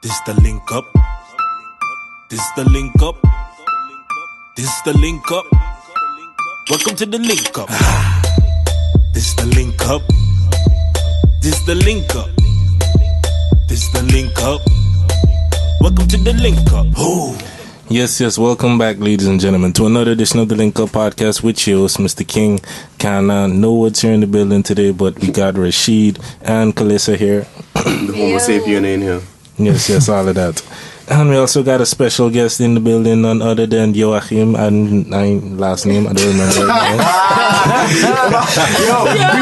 This the link up. This the link up. This the link up. Welcome to the link up. This the link up. This the link up. This the link up. Welcome to the link up. Oh. Yes, welcome back, ladies and gentlemen, to another edition of the Link Up Podcast with your host, Mistuh King. Kana Woods here in the building today, but we got Rashid and Kalissa here. The Homo sapien in here. Yes, all of that. And we also got a special guest in the building, none other than Joachim, and last name, I don't remember. We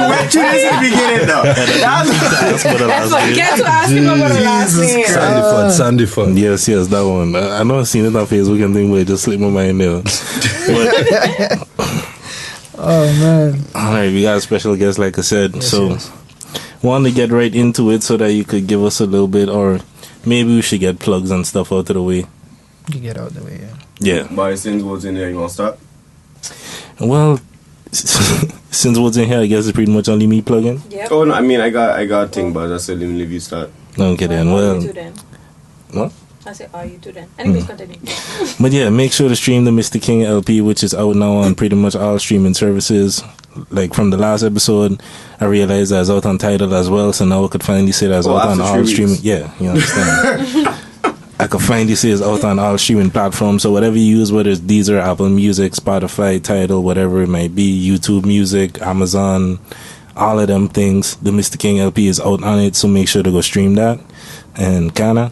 went through this at the beginning, though. That's what the last name. Forget to ask him about the last name. Sandiford. Yes, that one. I know I've seen it on Facebook and things, but it just slipped my mind there. Oh, man. Alright, we got a special guest, like I said. Yes. Want to get right into it so that you could give us a little bit, or maybe we should get plugs and stuff out of the way. You get out of the way, yeah. Yeah. But since what's in there, you want to start? Well, since what's in here, I guess it's pretty much only me plugging. Yep. Oh, no, I mean, I got a thing, but I said let me leave you start. Okay, then. Are you two then? What? I said, are you two then? Anyways, continue. But yeah, make sure to stream the Mistuh King LP, which is out now on pretty much all streaming services. Like from the last episode, I realized that it's out on Tidal as well, so now I could finally say that it's out on all streaming. Yeah, you understand. I could finally say it's out on all streaming platforms. So whatever you use, whether it's Deezer, Apple Music, Spotify, Tidal, whatever it might be, YouTube Music, Amazon, all of them things, the Mistuh King LP is out on it. So make sure to go stream that. And Kana?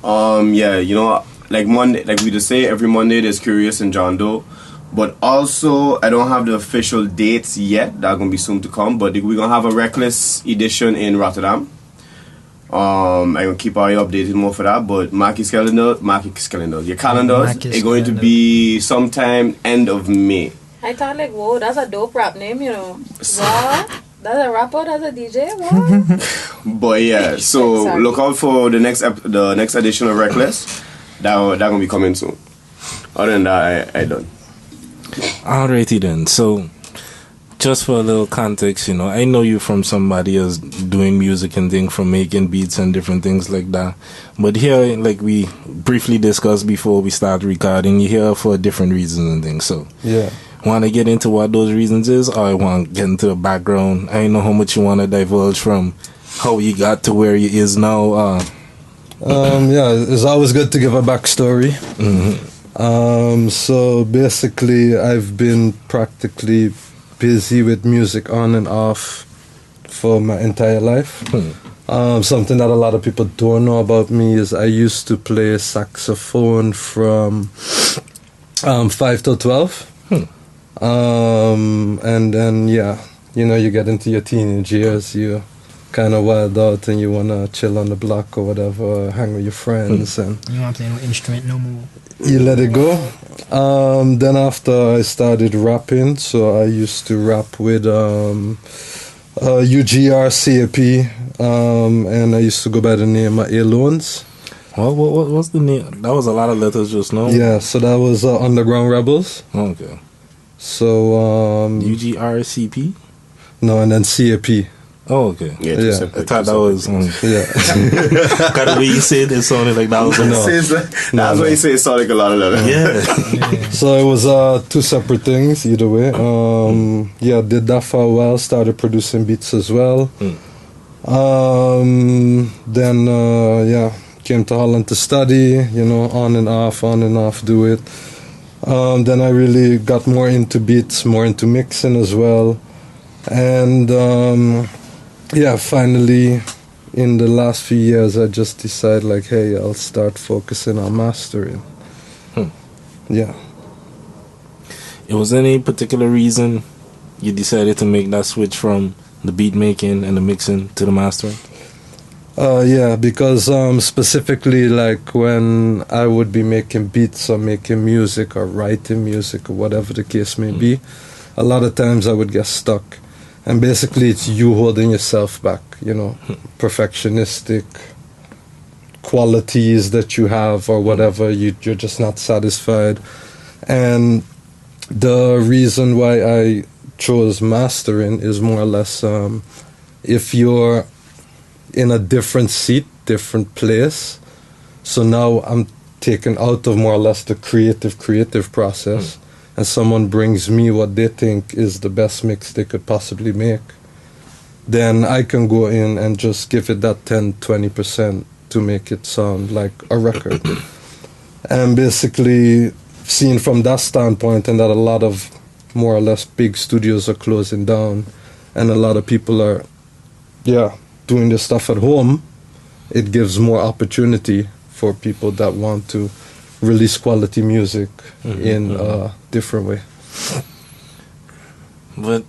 Yeah, you know, like Monday, like we just say, every Monday there's Curious and John Doe. But also, I don't have the official dates yet. That's going to be soon to come. But we're going to have a Reckless edition in Rotterdam. I'm going to keep all you updated more for that. But your calendars are going to be sometime end of May. I thought like, whoa, that's a dope rap name, you know. What? That's a rapper, that's a DJ, what? But yeah, so look out for the next edition of Reckless. That going to be coming soon. Other than that, I done. Alrighty then. So, just for a little context, you know, I know you from somebody else doing music and things, from making beats and different things like that. But here, like we briefly discussed before we start recording, you're here for different reasons and things. So, yeah. Want to get into what those reasons is, or I want to get into the background? I know how much you want to divulge from how you got to where you is now. Yeah, it's always good to give a backstory. Mm-hmm. So basically, I've been practically busy with music on and off for my entire life. Something that a lot of people don't know about me is I used to play saxophone from 5 till 12. And then, yeah, you know, you get into your teenage years, you kind of wild out and you want to chill on the block or whatever, hang with your friends. And you don't play no instrument no more. You let it go. Then after I started rapping, so I used to rap with UGR CAP, and I used to go by the name of A-Loans. What was the name? That was a lot of letters just now. Yeah, so that was Underground Rebels. Okay. So UGRCP? No, and then CAP. Oh, okay. Yeah, yeah. I thought that was yeah. Kind of way you said it sounded like that was That's why you say it sounded like a lot of letters. Yeah. So it was two separate things either way. Yeah, did that for a while, started producing beats as well. Then yeah, came to Holland to study, you know, on and off, do it. Then I really got more into beats, more into mixing as well. And yeah, finally, in the last few years, I just decided, like, hey, I'll start focusing on mastering. Yeah. It was any particular reason you decided to make that switch from the beat making and the mixing to the mastering? Yeah, because specifically, like, when I would be making beats or making music or writing music or whatever the case may be, a lot of times I would get stuck. And basically, it's you holding yourself back, you know, perfectionistic qualities that you have or whatever, you're just not satisfied. And the reason why I chose mastering is more or less if you're in a different seat, different place, So now I'm taken out of more or less the creative process, and someone brings me what they think is the best mix they could possibly make. Then I can go in and just give it that 10-20% to make it sound like a record. And basically, seen from that standpoint, and that a lot of more or less big studios are closing down, and a lot of people are, doing this stuff at home, it gives more opportunity for people that want to release quality music in a different way. But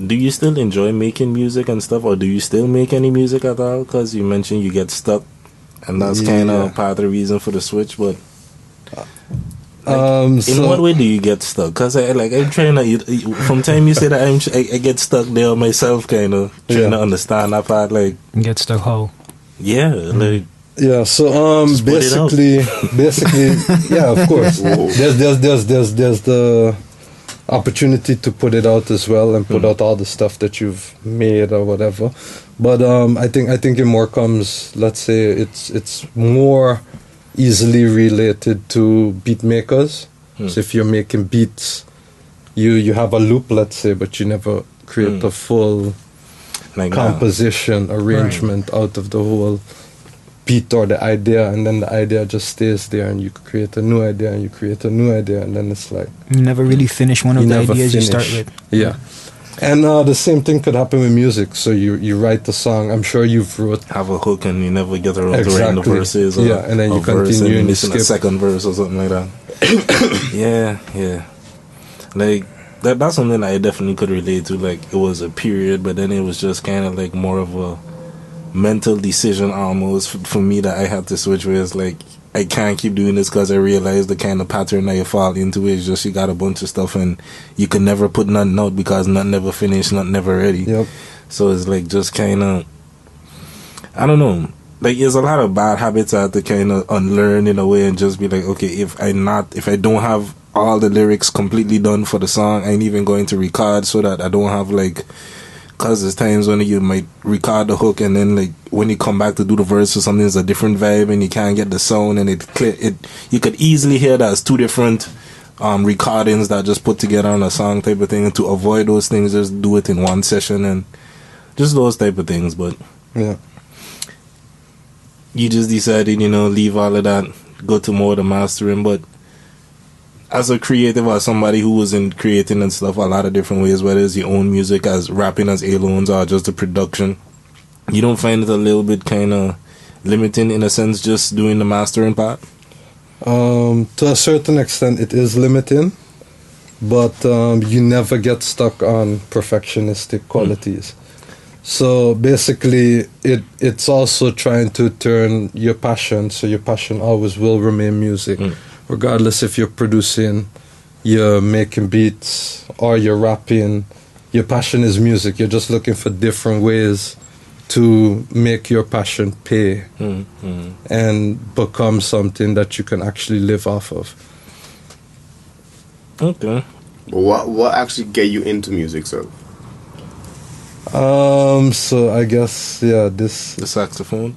do you still enjoy making music and stuff, or do you still make any music at all? Because you mentioned you get stuck, and that's kind of part of the reason for the switch. But in what way do you get stuck? Because I'm trying to, from time you say that I get stuck there myself, kind of trying to understand that part. Like, Get stuck how? yeah, like. Yeah, so basically, yeah, of course. There's the opportunity to put it out as well and put out all the stuff that you've made or whatever. But I think it more comes, let's say, it's more easily related to beat makers. So if you're making beats, you have a loop, let's say, but you never create a full composition, arrangement out of the whole beat or the idea, and then the idea just stays there, and you create a new idea, and you create a new idea, and then it's like You never really finish one of the ideas you start with. Yeah. And the same thing could happen with music. So you write the song. I'm sure you've have a hook and you never get around to writing the verses. Or and then you continue and you skip a second verse or something like that. yeah. Like that's something I definitely could relate to. Like it was a period, but then it was just kind of like more of a mental decision almost for me that I had to switch with. It's like I can't keep doing this because I realized the kind of pattern that you fall into is just you got a bunch of stuff and you can never put nothing out because nothing ever finished, nothing ever ready. Yep. So it's like just kind of, I don't know, like there's a lot of bad habits I had to kind of unlearn in a way and just be like, okay, if I don't have all the lyrics completely done for the song, I ain't even going to record so that I don't have like, because there's times when you might record the hook and then like when you come back to do the verse or something, it's a different vibe and you can't get the sound and you could easily hear that as two different recordings that just put together on a song type of thing. And to avoid those things, just do it in one session and just those type of things. But you just decided, leave all of that, go to more the mastering. But as a creative or somebody who was in creating and stuff a lot of different ways, whether it's your own music as rapping as A-Lones or just the production, you don't find it a little bit kind of limiting in a sense just doing the mastering part? To a certain extent it is limiting, but you never get stuck on perfectionistic qualities. So basically it's also trying to turn your passion, so your passion always will remain music. Regardless if you're producing, you're making beats, or you're rapping, your passion is music. You're just looking for different ways to make your passion pay and become something that you can actually live off of. Okay. What actually get you into music, sir? So I guess, the saxophone?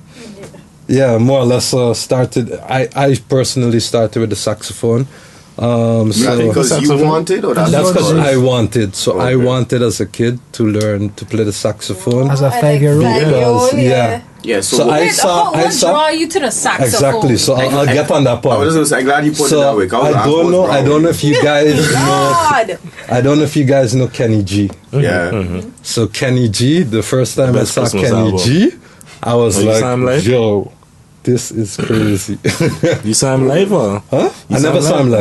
Yeah, more or less started. I personally started with the saxophone. Because you wanted, or that's because I wanted. So I wanted as a kid to learn to play the saxophone. As a 5-year-old? So I saw. draw you to the saxophone? Exactly. So I'll get on that point. I was just I'm glad you put it that way. I don't know if you guys know. I don't know if you guys know Kenny G. Yeah. So Kenny G. The first time I saw Kenny G, I was like, yo. This is crazy. You saw him live or? Huh? I never saw him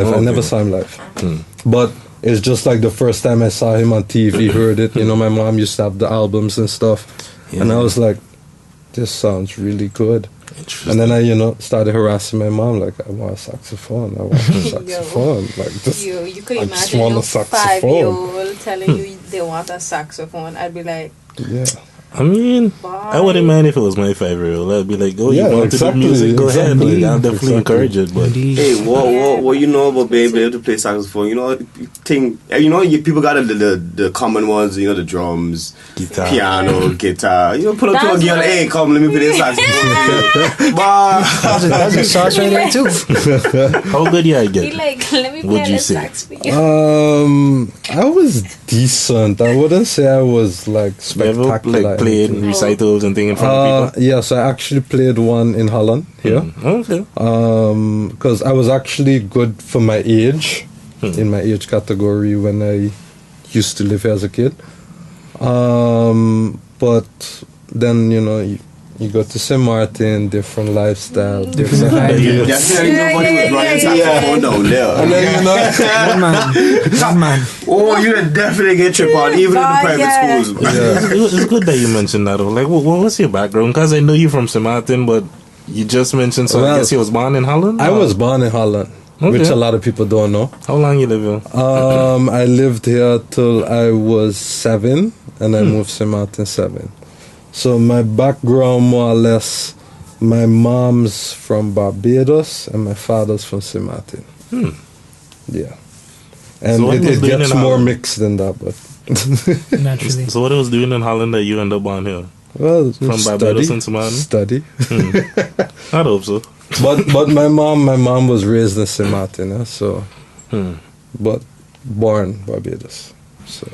live. But it's just like the first time I saw him on TV, heard it. My mom used to have the albums and stuff. Yeah. And I was like, this sounds really good. And then I, started harassing my mom, like, I want a saxophone. Like, this, you could imagine a 5-year-old telling you they want a saxophone. I'd be like, yeah. I mean, I wouldn't mind if it was my 5-year-old. I'd be like, oh, you want to do music? Go ahead. Like, I'll definitely encourage it. But hey, what you know about being able to play saxophone? You know, people got the common ones. You know, the drums, guitar, piano, guitar. You know, put up to a girl, hey, come, let me play saxophone. That's a sauce right there too. How good I get? He like, let me play this sax for you. I was decent. I wouldn't say I was like spectacular. Like played recitals and things in front of people? Yes, I actually played one in Holland here. Okay. Because I was actually good for my age, in my age category when I used to live here as a kid. But then, you know, you go to St. Martin, different lifestyle, different ideas. Definitely nobody was running saxophone down there. And then, you know, One man. oh, you would definitely get tripped on, even in the private schools. It's good that you mentioned that. Like, what was your background? Because I know you from St. Martin, but you just mentioned, so I guess you was born in Holland? I was born in Holland, which a lot of people don't know. How long you live here? I lived here till I was 7, and I moved to St. Martin 7. So my background, more or less, my mom's from Barbados and my father's from St. Martin. Yeah. And So it gets more mixed than that, but... Naturally. So what I was doing in Holland that you ended up on here? Well, From Barbados and St. Martin? Study. I hope so. but my mom was raised in St. Martin, so... But born Barbados. So,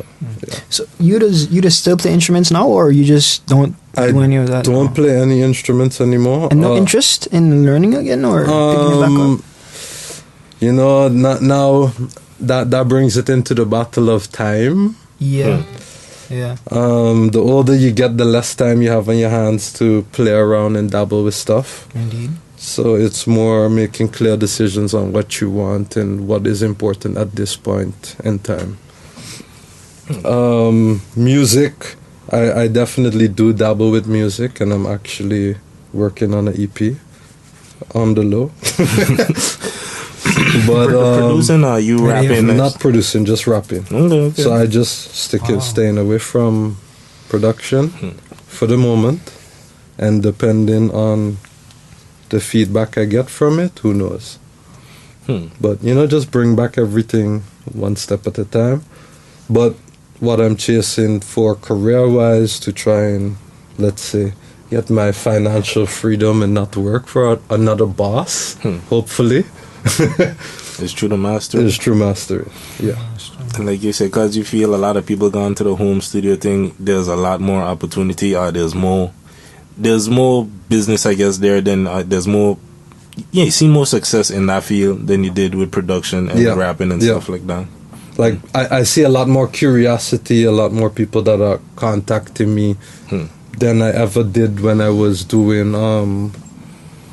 yeah. So you just still play instruments now, or you just don't do any of that? I don't play any instruments anymore. And no interest in learning again, or picking it back up? You know, now that brings it into the battle of time. Yeah. Yeah. The older you get, the less time you have on your hands to play around and dabble with stuff. Indeed. So it's more making clear decisions on what you want and what is important at this point in time. Music, I definitely do dabble with music, and I'm actually working on an EP on the low. But producing, or you rapping? Not producing, just rapping. Okay. So I just staying away from production for the moment, and depending on the feedback I get from it, who knows. But you know, just bring back everything one step at a time. But what I'm chasing for career-wise, to try and, let's say, get my financial freedom and not work for another boss, hopefully. It's true to master. It's true mastery, yeah. And like you said, because you feel a lot of people gone to the home studio thing, there's a lot more opportunity, or there's more business, I guess, there than there's more. Yeah, you see more success in that field than you did with production and rapping and stuff like that. Like, I see a lot more curiosity, a lot more people that are contacting me than I ever did when I was doing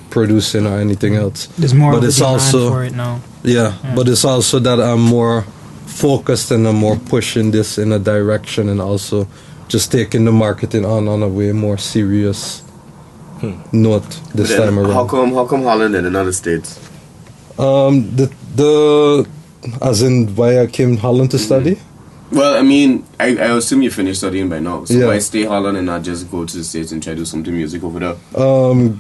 producing or anything else. There's more of a demand for it now. Yeah, but it's also that I'm more focused and I'm more pushing this in a direction, and also just taking the marketing on a way more serious note this time around. How come Holland and another states? As in why I came to Holland to study? Well, I mean, I assume you finished studying by now. So Yeah. why stay Holland and not just go to the States and try to do something music over there?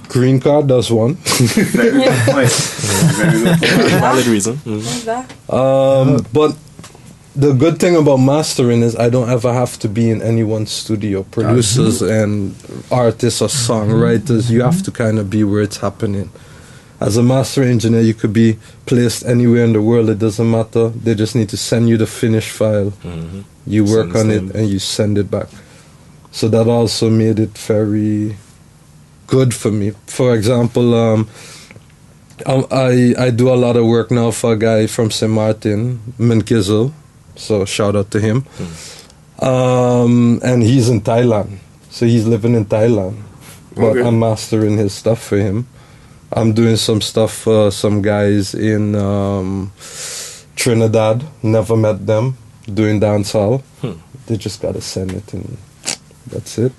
Green card, that's one. Very good point. Very good point. Valid reason. What's that? But the good thing about mastering is I don't ever have to be in anyone's studio. Producers and artists or songwriters, you have to kind of be where it's happening. As a master engineer, you could be placed anywhere in the world. It doesn't matter. They just need to send you the finished file. You work on it and you send it back. So that also made it very good for me. For example, I do a lot of work now for a guy from St. Martin, Minkizel. So shout out to him. And he's in Thailand. So he's living in Thailand. But I'm mastering his stuff for him. I'm doing some stuff for some guys in Trinidad. Never met them. Doing dancehall. They just gotta send it, and that's it.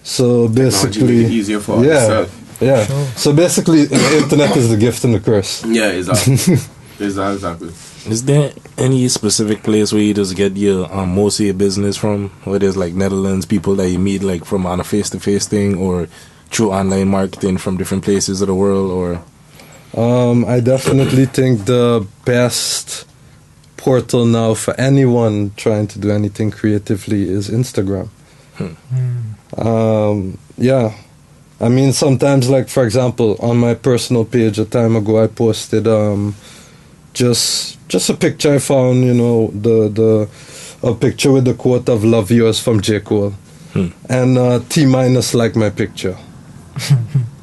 So basically, make it easier for us. Yeah. Sure. So basically, the internet is the gift and the curse. Yeah, exactly. Exactly. Is there any specific place where you just get your most of your business from? Whether it's like Netherlands, people that you meet like from on a face-to-face thing, or through online marketing from different places of the world, or? I definitely think the best portal now for anyone trying to do anything creatively is Instagram. Yeah. I mean, sometimes, like, for example, on my personal page a time ago, I posted just a picture I found, you know, a picture with the quote of "Love Yours" from J. Cole. And T- liked my picture.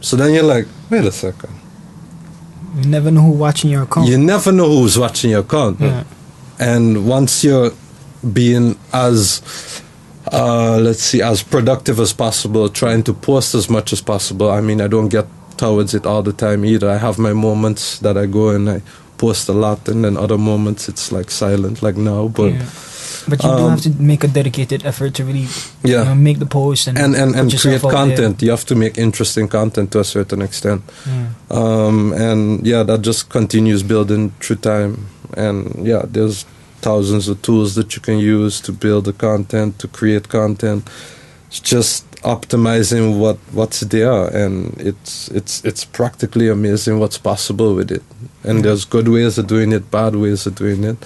So then you're like, wait a second. You never know who's watching your account. You never know who's watching your account. Yeah. And once you're being as, as productive as possible, trying to post as much as possible. I mean, I don't get towards it all the time either. I have my moments that I go and I post a lot, and then other moments it's like silent, like now. But But you do have to make a dedicated effort to really you know, make the post and create content. There. You have to make interesting content to a certain extent. And yeah, that just continues building through time. And yeah, there's thousands of tools that you can use to build the content, to create content. It's just optimizing what's there, and it's practically amazing what's possible with it. And there's good ways of doing it, bad ways of doing it.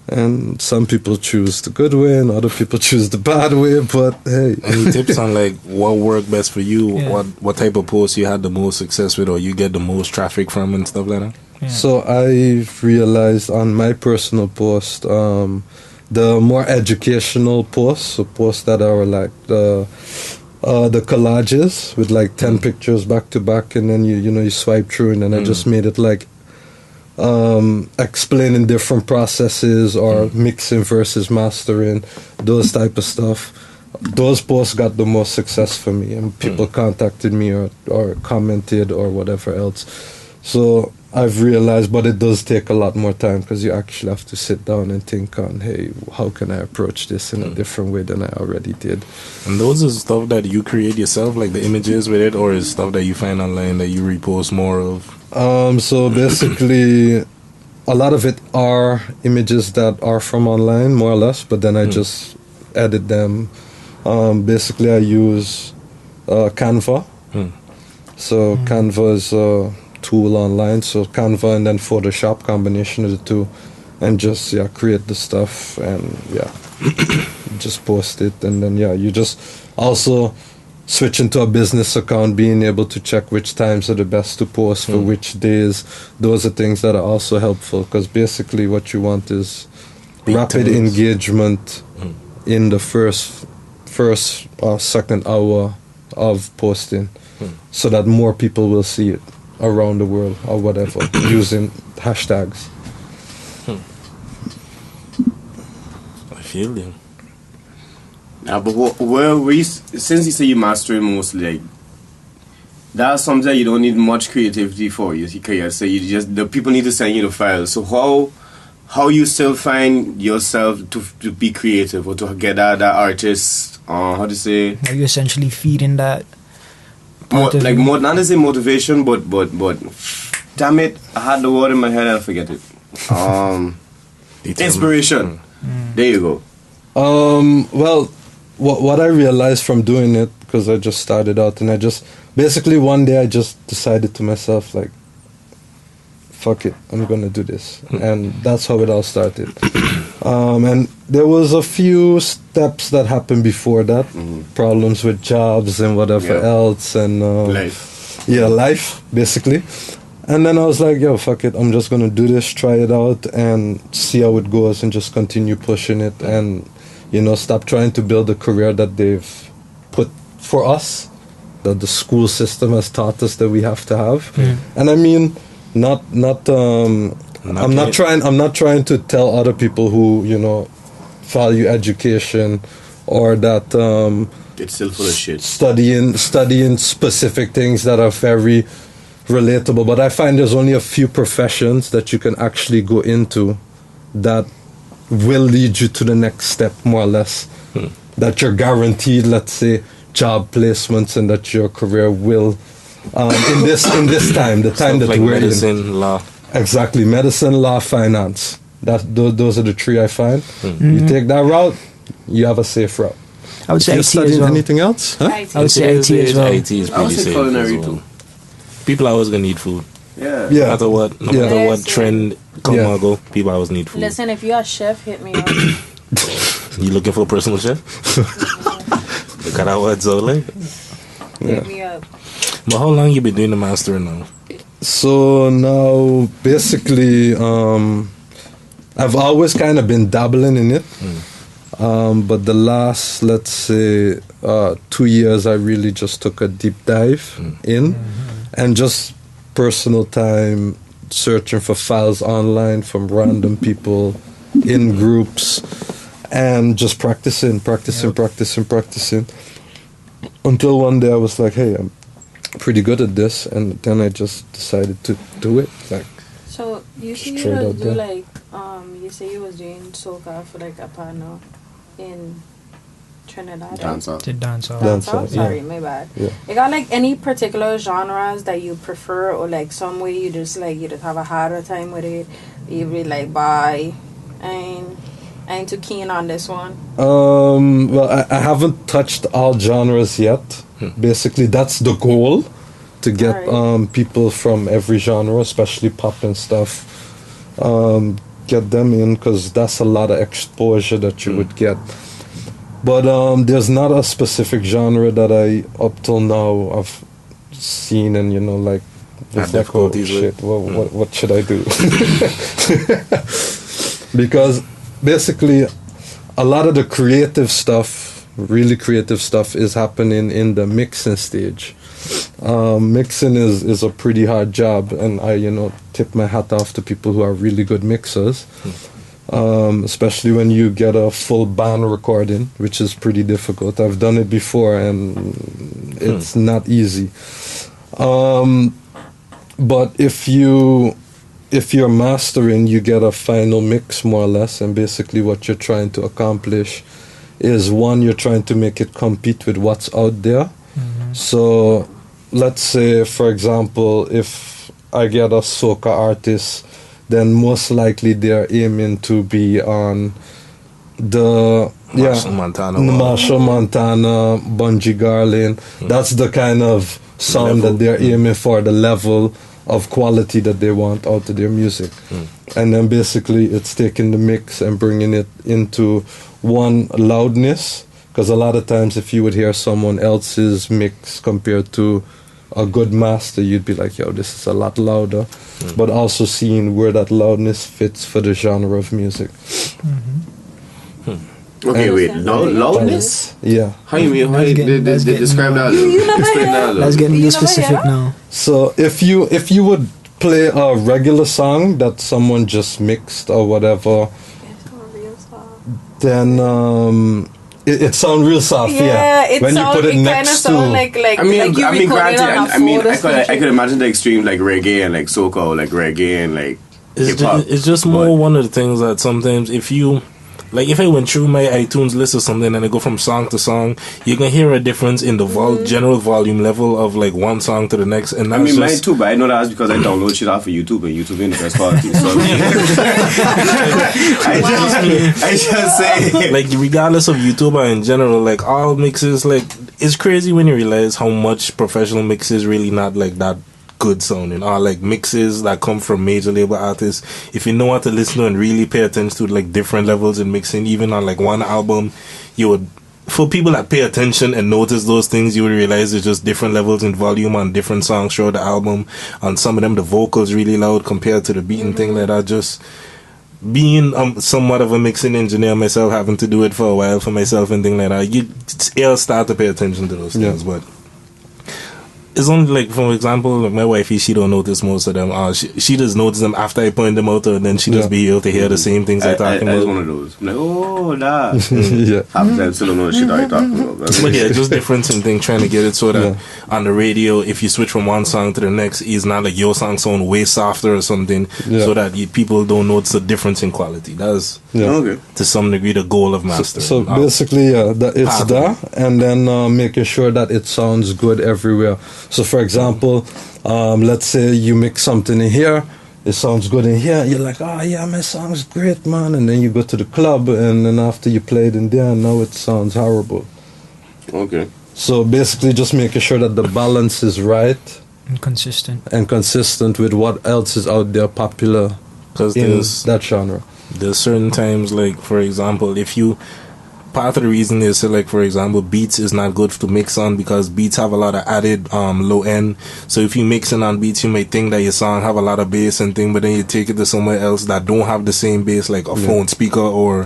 And some people choose the good way, and other people choose the bad way. But hey, any tips on like what worked best for you? Yeah. What type of posts you had the most success with, or you get the most traffic from, and stuff like that? Yeah. So I've realized on my personal post, the more educational posts, so posts that are like the collages with like 10 pictures back to back, and then you swipe through, and then I just made it like explaining different processes or mixing versus mastering, those type of stuff. Those posts got the most success for me, and people contacted me or commented or whatever else. So I've realized, but it does take a lot more time, because you actually have to sit down and think on, hey, how can I approach this in a different way than I already did. And those are stuff that you create yourself, like the images with it, or is stuff that you find online that you repost more of? So basically, a lot of it are images that are from online, more or less, but then I just edit them. Basically, I use Canva. So Canva is a tool online, so Canva and then Photoshop, combination of the two, and just create the stuff and just post it. And then you just also switch into a business account, being able to check which times are the best to post for which days. Those are things that are also helpful, because basically what you want is rapid engagement in the first or second hour of posting, so that more people will see it around the world or whatever using hashtags. I feel you. Now, but since you say you master it mostly, like, that's something that you don't need much creativity for. You say the people need to send you the files. So how you still find yourself to be creative or to get that artist? How to say? Are you essentially feeding that? Not to say motivation, but damn it, I had the word in my head and I forget it. Inspiration. There you go. Well, what I realized from doing it, because I just started out, and I just basically one day I just decided to myself, like, fuck it, I'm gonna do this. And that's how it all started. And there was a few steps that happened before that, problems with jobs and whatever else, and life basically. And then I was like, yo, fuck it, I'm just gonna do this, try it out and see how it goes, and just continue pushing it, and stop trying to build a career that they've put for us, that the school system has taught us that we have to have. And I mean, I'm not trying to tell other people who value education, or that it's still full of shit, studying specific things that are very relatable. But I find there's only a few professions that you can actually go into that will lead you to the next step, more or less. That you're guaranteed, let's say, job placements, and that your career will in this time, the time that like we're medicine, in. law. Exactly, medicine, law, finance. Those are the three I find. You take that route, you have a safe route. I would say You're IT as studying well. anything else? Huh? IT. I would say IT as well. IT is I would pretty say safe. culinary as well. too. People are always gonna need food. Yeah. Yeah. No matter what, no Yeah. matter what Yes, trend come Yeah. or go, people always need food. Listen, if you're a chef, hit me up. You looking for a personal chef? The Kana Woods only. Hit me up. But how long you been doing the mastering now? So now, basically, I've always kind of been dabbling in it. But the last, let's say, 2 years, I really just took a deep dive in. And just personal time searching for files online from random people in groups. And just practicing. Until one day I was like, hey, I'm pretty good at this. And then I just decided to do it. Like, So you see, you Straight was out do there. like you say you was doing soca for like a partner in Trinidad. Dancer. To dance off. Dance. Dancehall? Dancehall, Sorry, yeah. my bad. Yeah. You got like any particular genres that you prefer, or like some way you just have a harder time with it? You be like, bye, I ain't too keen on this one. Well, I haven't touched all genres yet. Basically, that's the goal, to get Alright. people from every genre, especially pop and stuff, get them in, because that's a lot of exposure that you would get. But there's not a specific genre that I, up till now, I've seen and, like, Had was like, oh, difficulties with. shit, what should I do? Because basically, a lot of the creative stuff, really creative stuff, is happening in the mixing stage. Mixing is a pretty hard job, and I, tip my hat off to people who are really good mixers. Especially when you get a full band recording, which is pretty difficult. I've done it before, and it's not easy. But if you're mastering, you get a final mix, more or less, and basically what you're trying to accomplish is, one, you're trying to make it compete with what's out there. So let's say, for example, if I get a soca artist, then most likely they're aiming to be on the Marshall Montana, Bungie Garlin. That's the kind of sound that they're aiming for, the level of quality that they want out of their music. And then basically it's taking the mix and bringing it into, one, loudness, because a lot of times if you would hear someone else's mix compared to a good master, you'd be like, yo, this is a lot louder. But also seeing where that loudness fits for the genre of music. Okay, wait. Loudness? Yeah. How you mean? How you That's getting- describe that? Explain that. Let's get into specific now. So if you would play a regular song that someone just mixed or whatever, then it sounds real soft. It when sound, you put it kind of next to, sound like I mean, like you recorded granted, on a I mean, phone or I something. could imagine the extreme, like reggae and like soca, or like reggae and like hip hop. It's just more one of the things that sometimes if I went through my iTunes list or something and I go from song to song, you can hear a difference in the general volume level of like one song to the next. And that's Mine too, but I know that's because I download shit off of YouTube, and YouTube ain't the best quality. So I just say, like regardless of YouTuber in general, like all mixes, like it's crazy when you realize how much professional mixes really not like that good sounding, or like mixes that come from major label artists. If you know how to listen to and really pay attention to like different levels in mixing, even on like one album, you would, for people that pay attention and notice those things, you would realize there's just different levels in volume on different songs throughout the album. On some of them, the vocals really loud compared to the beat and thing like that. Just being somewhat of a mixing engineer myself, having to do it for a while for myself and thing like that, you'll start to pay attention to those things. But it's only like, for example, like my wifey, she don't notice most of them. She just notice them after I point them out, and then she just be able to hear the same things I talking I about. was one of those. I'm like, oh, nah. yeah. Half the time, still don't know the shit I talking about. But yeah, just difference in thing, trying to get it so that on the radio, if you switch from one song to the next, it's not like your song sound way softer or something, so that people don't notice the difference in quality. That's Okay. to some degree the goal of mastering. So basically, it's there, and then making sure that it sounds good everywhere. So, for example, let's say you mix something in here, it sounds good in here. You're like, oh yeah, my song's great, man. And then you go to the club, and then after you play it in there, now it sounds horrible. Okay. So basically, just making sure that the balance is right And consistent. and consistent with what else is out there popular Because in that genre. there's certain times, like for example, if you part of the reason is so, like for example, beats is not good to mix on because beats have a lot of added low end. So if you mixing on beats, you may think that your song have a lot of bass and thing, but then you take it to somewhere else that don't have the same bass, like a phone speaker or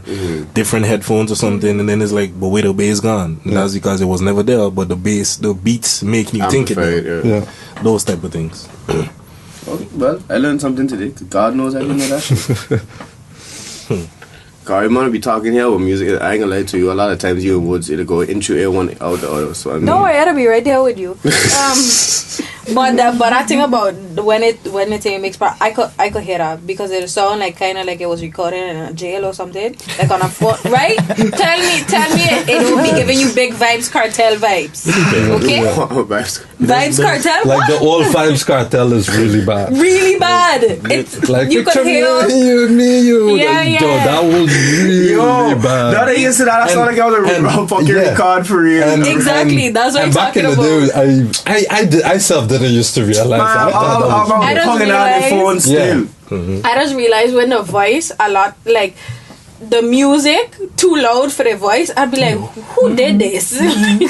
different headphones or something, and then it's like, but where the bass gone? And that's because it was never there, but the beats make you think it. Amplified, Yeah. Those type of things. Okay, well, I learned something today. God knows I didn't know that shit. Cause I'm gonna be talking here with music. I ain't gonna lie to you. A lot of times you and Woods it'll go intro A one out the other. So I mean, No, I had to be right there with you. But I think about when it mixed part, I could hear that because it sound like kind of like it was recorded in a jail or something, like on a phone, right? Tell me, it will be giving you big Vibes Cartel vibes, okay? Vibes Cartel, Like what? the old Vibes Cartel is really bad. Really bad. It's Like you could picture hear. me. Yeah, yeah. Yo, that was really bad. Now that you said that, I sound like I was a fucking yeah. record for real. Exactly, that's what I'm back talking in the about. day, I self didn't used to realize that. I don't fucking on the phone realize- still. I just realized when the voice a lot like the music too loud for the voice, I'd be like, who did this?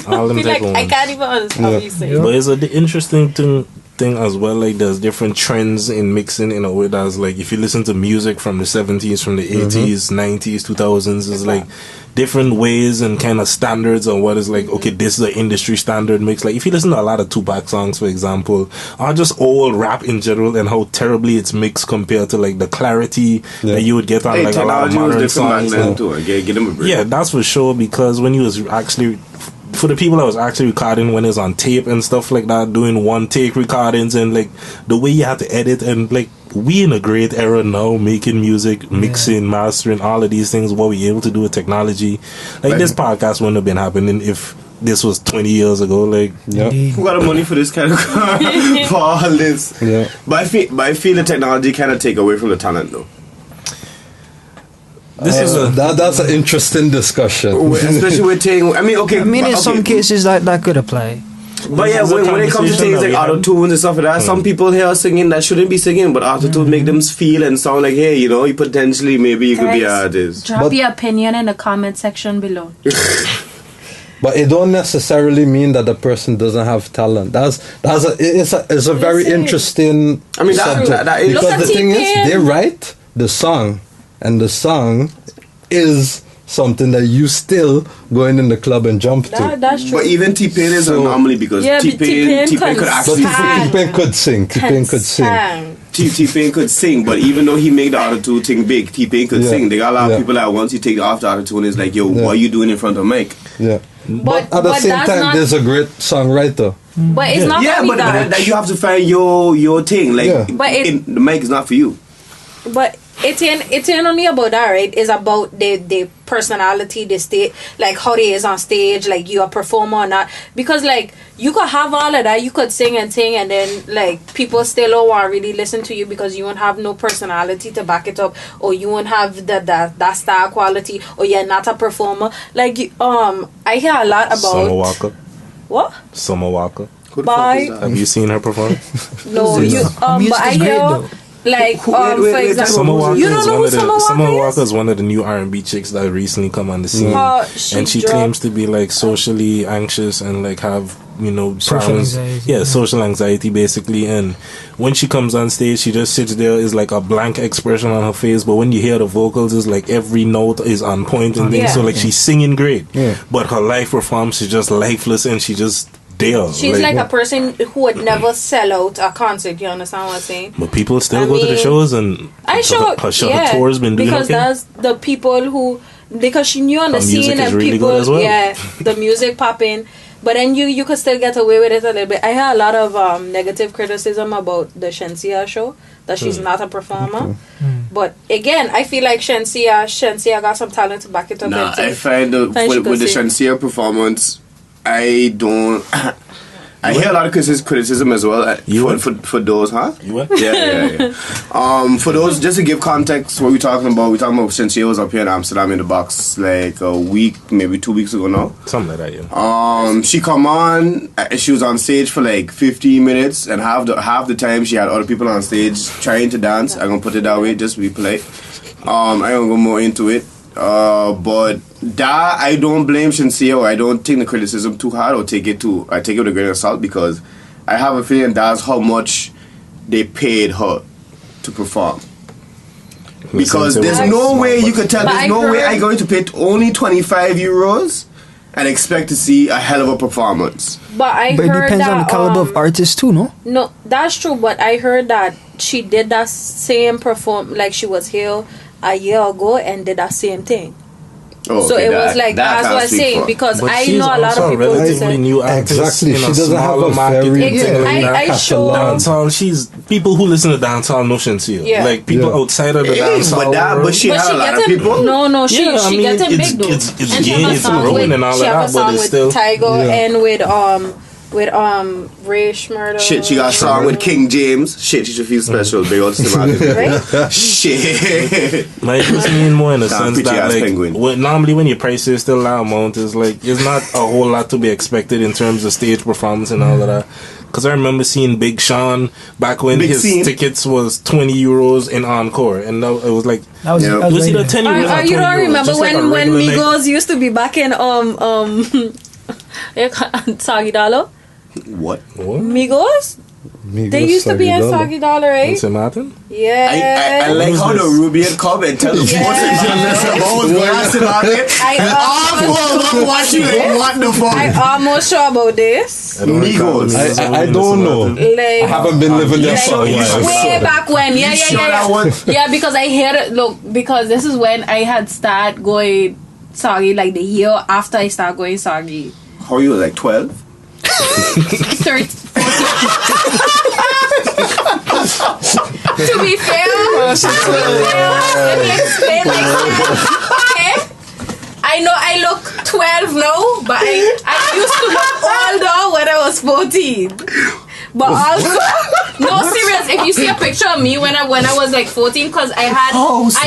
All them I'd be type like, of I ones. can't even understand what you say. But it's an interesting thing as well. Like there's different trends in mixing in a way that's like if you listen to music from the 70s, from the 80s, 90s, 2000s, it's like different ways and kind of standards on what is like, okay, this is the industry standard mix. Like if you listen to a lot of Tupac songs, for example, or just old rap in general and how terribly it's mixed compared to like the clarity that you would get on Hey, like a lot of technology was modern different back songs. then too. Get them a break. Yeah, that's for sure, because when you was actually, for the people that was actually recording when it's on tape and stuff like that, doing one take recordings and like the way you had to edit, and like we in a great era now, making music, mixing, mastering, all of these things, what we able to do with technology. Like this podcast wouldn't have been happening if this was 20 years ago. Like, Who got the money for this kind of for all this? Yeah. But I feel the technology kind of take away from the talent though. this is a That's an interesting discussion. Especially with things. I mean, okay. I mean, in okay, some cases that could apply. But yeah, This is a when it comes to conversation things that like we auto tunes and stuff like that, some people here are singing that shouldn't be singing, but auto tune make them feel and sound like, hey, you know, you potentially maybe you could be an artist. Drop your opinion in the comment section below. But it don't necessarily mean that the person doesn't have talent. It's a very Listen. interesting I mean, that subject. is Look Because at the thing is, T-Pain. they write the song, and the song is something that you still going in the club and jump to. That's true. But even T-Pain is an So- anomaly because Yeah, but T-Pain T-Pain could But actually sing. T-Pain could sing. T-Pain could sing. Sang. T-Pain could sing, but even though he made the auto-tune thing big, T-Pain could Yeah. sing. They got a lot of Yeah. people that once you take off the auto-tune, it's like, yo, Yeah. what are you doing in front of mic? Yeah. But at the but same that's time, not- there's a great songwriter. But it's not Yeah, only but that. that you have to find your thing. Like, Yeah. But the mic is not for you. But it ain't only about that, right? It's about the personality, the state, like how they is on stage, like you a performer or not. Because like you could have all of that, you could sing and sing, and then like people still don't want to really listen to you because you won't have no personality to back it up, or you won't have that star quality, or you're not a performer. Like I hear a lot Summer about Walker. what? Summer Walker. Who the Bye. fuck is that? Have you seen her perform? No, you Music but I is great, hear though. like Who- wait, for example, Summer Walker you don't is know one who of the Summer Walker Walker is? is one of the new R&B chicks that recently come on the scene, and she dropped- claims to be like socially anxious and like have Social problems. anxiety, Yeah, yeah. social anxiety basically. And when she comes on stage, she just sits there, is like a blank expression on her face. But when you hear the vocals, is like every note is on point and things. Yeah. So like she's singing great, Yeah. but her live performance is just lifeless, and she just there. She's like a person who would never sell out a concert. You understand what I'm saying? But people still I go to the mean, shows, and I show, her tour's been doing because okay. that's the people who, because she knew on the Her music scene is and really people, good as well. yeah, the music popping. But then you could still get away with it a little bit. I hear a lot of negative criticism about the Shensia show, that she's not a performer. But again, I feel like Shensia got some talent to back it up. Nah, and I things. find Find she with the could sing. Shensia performance, I don't. I hear a lot of criticism as well. For those, huh? You what? Yeah. For those, just to give context, what we're talking about since she was up here in Amsterdam in the box like a week, maybe 2 weeks ago now. Something like that, yeah. She come on. She was on stage for like 15 minutes, and half the time she had other people on stage trying to dance. I'm gonna put it that way, just to be polite. I ain't gonna go more into it. But that I don't blame Shinsia, or I don't take the criticism too hard, or I take it with a grain of salt, because I have a feeling that's how much they paid her to perform. Because there's no way you could tell. There's no way I'm going to pay only 25 euros and expect to see a hell of a performance. But it depends on the caliber of artist too, no? No, that's true. But I heard that she did that same like she was here a year ago and did that same thing. Oh, so okay, it was like that's what I'm saying, because but I know a lot of people relatively new artist. Exactly, she doesn't have a very dancehall. She's people who listen to dancehall know Shinsia. Yeah. Like people outside of the dancehall. But she has a lot of people. No, she getting big though. It's gain, it's growing and all of that, but it's still Tiger and with Ray Schmurder. Shit, she got a song with King James. Shit, she should feel special. Big old right? Shit. Like, it's mean more in the sense that like normally when your price is still that amount, is like it's not a whole lot to be expected in terms of stage performance and all of that. Because I remember seeing Big Sean back when his tickets was 20 euros in Encore, and it was like was either 10 euros. You don't remember when Migos used to be back in Soggy Dollar? What? Migos? They used to be in Soggy Dollar, right? In St. Martin? Yeah. I like how the Rubian come and tell the person about it. I almost sure about this. Migos. I don't know. Like, I haven't been living there for a while. Way back when. Yeah. Yeah, because I heard it. Look, because this is when I had started going Soggy, like the year after I started going Soggy. How are you, like 12? 13, 14. To be fair, let me explain myself. Okay? I know I look 12 now, but I used to look older when I was 14. But also, no, serious. If you see a picture of me when I was like 14, because I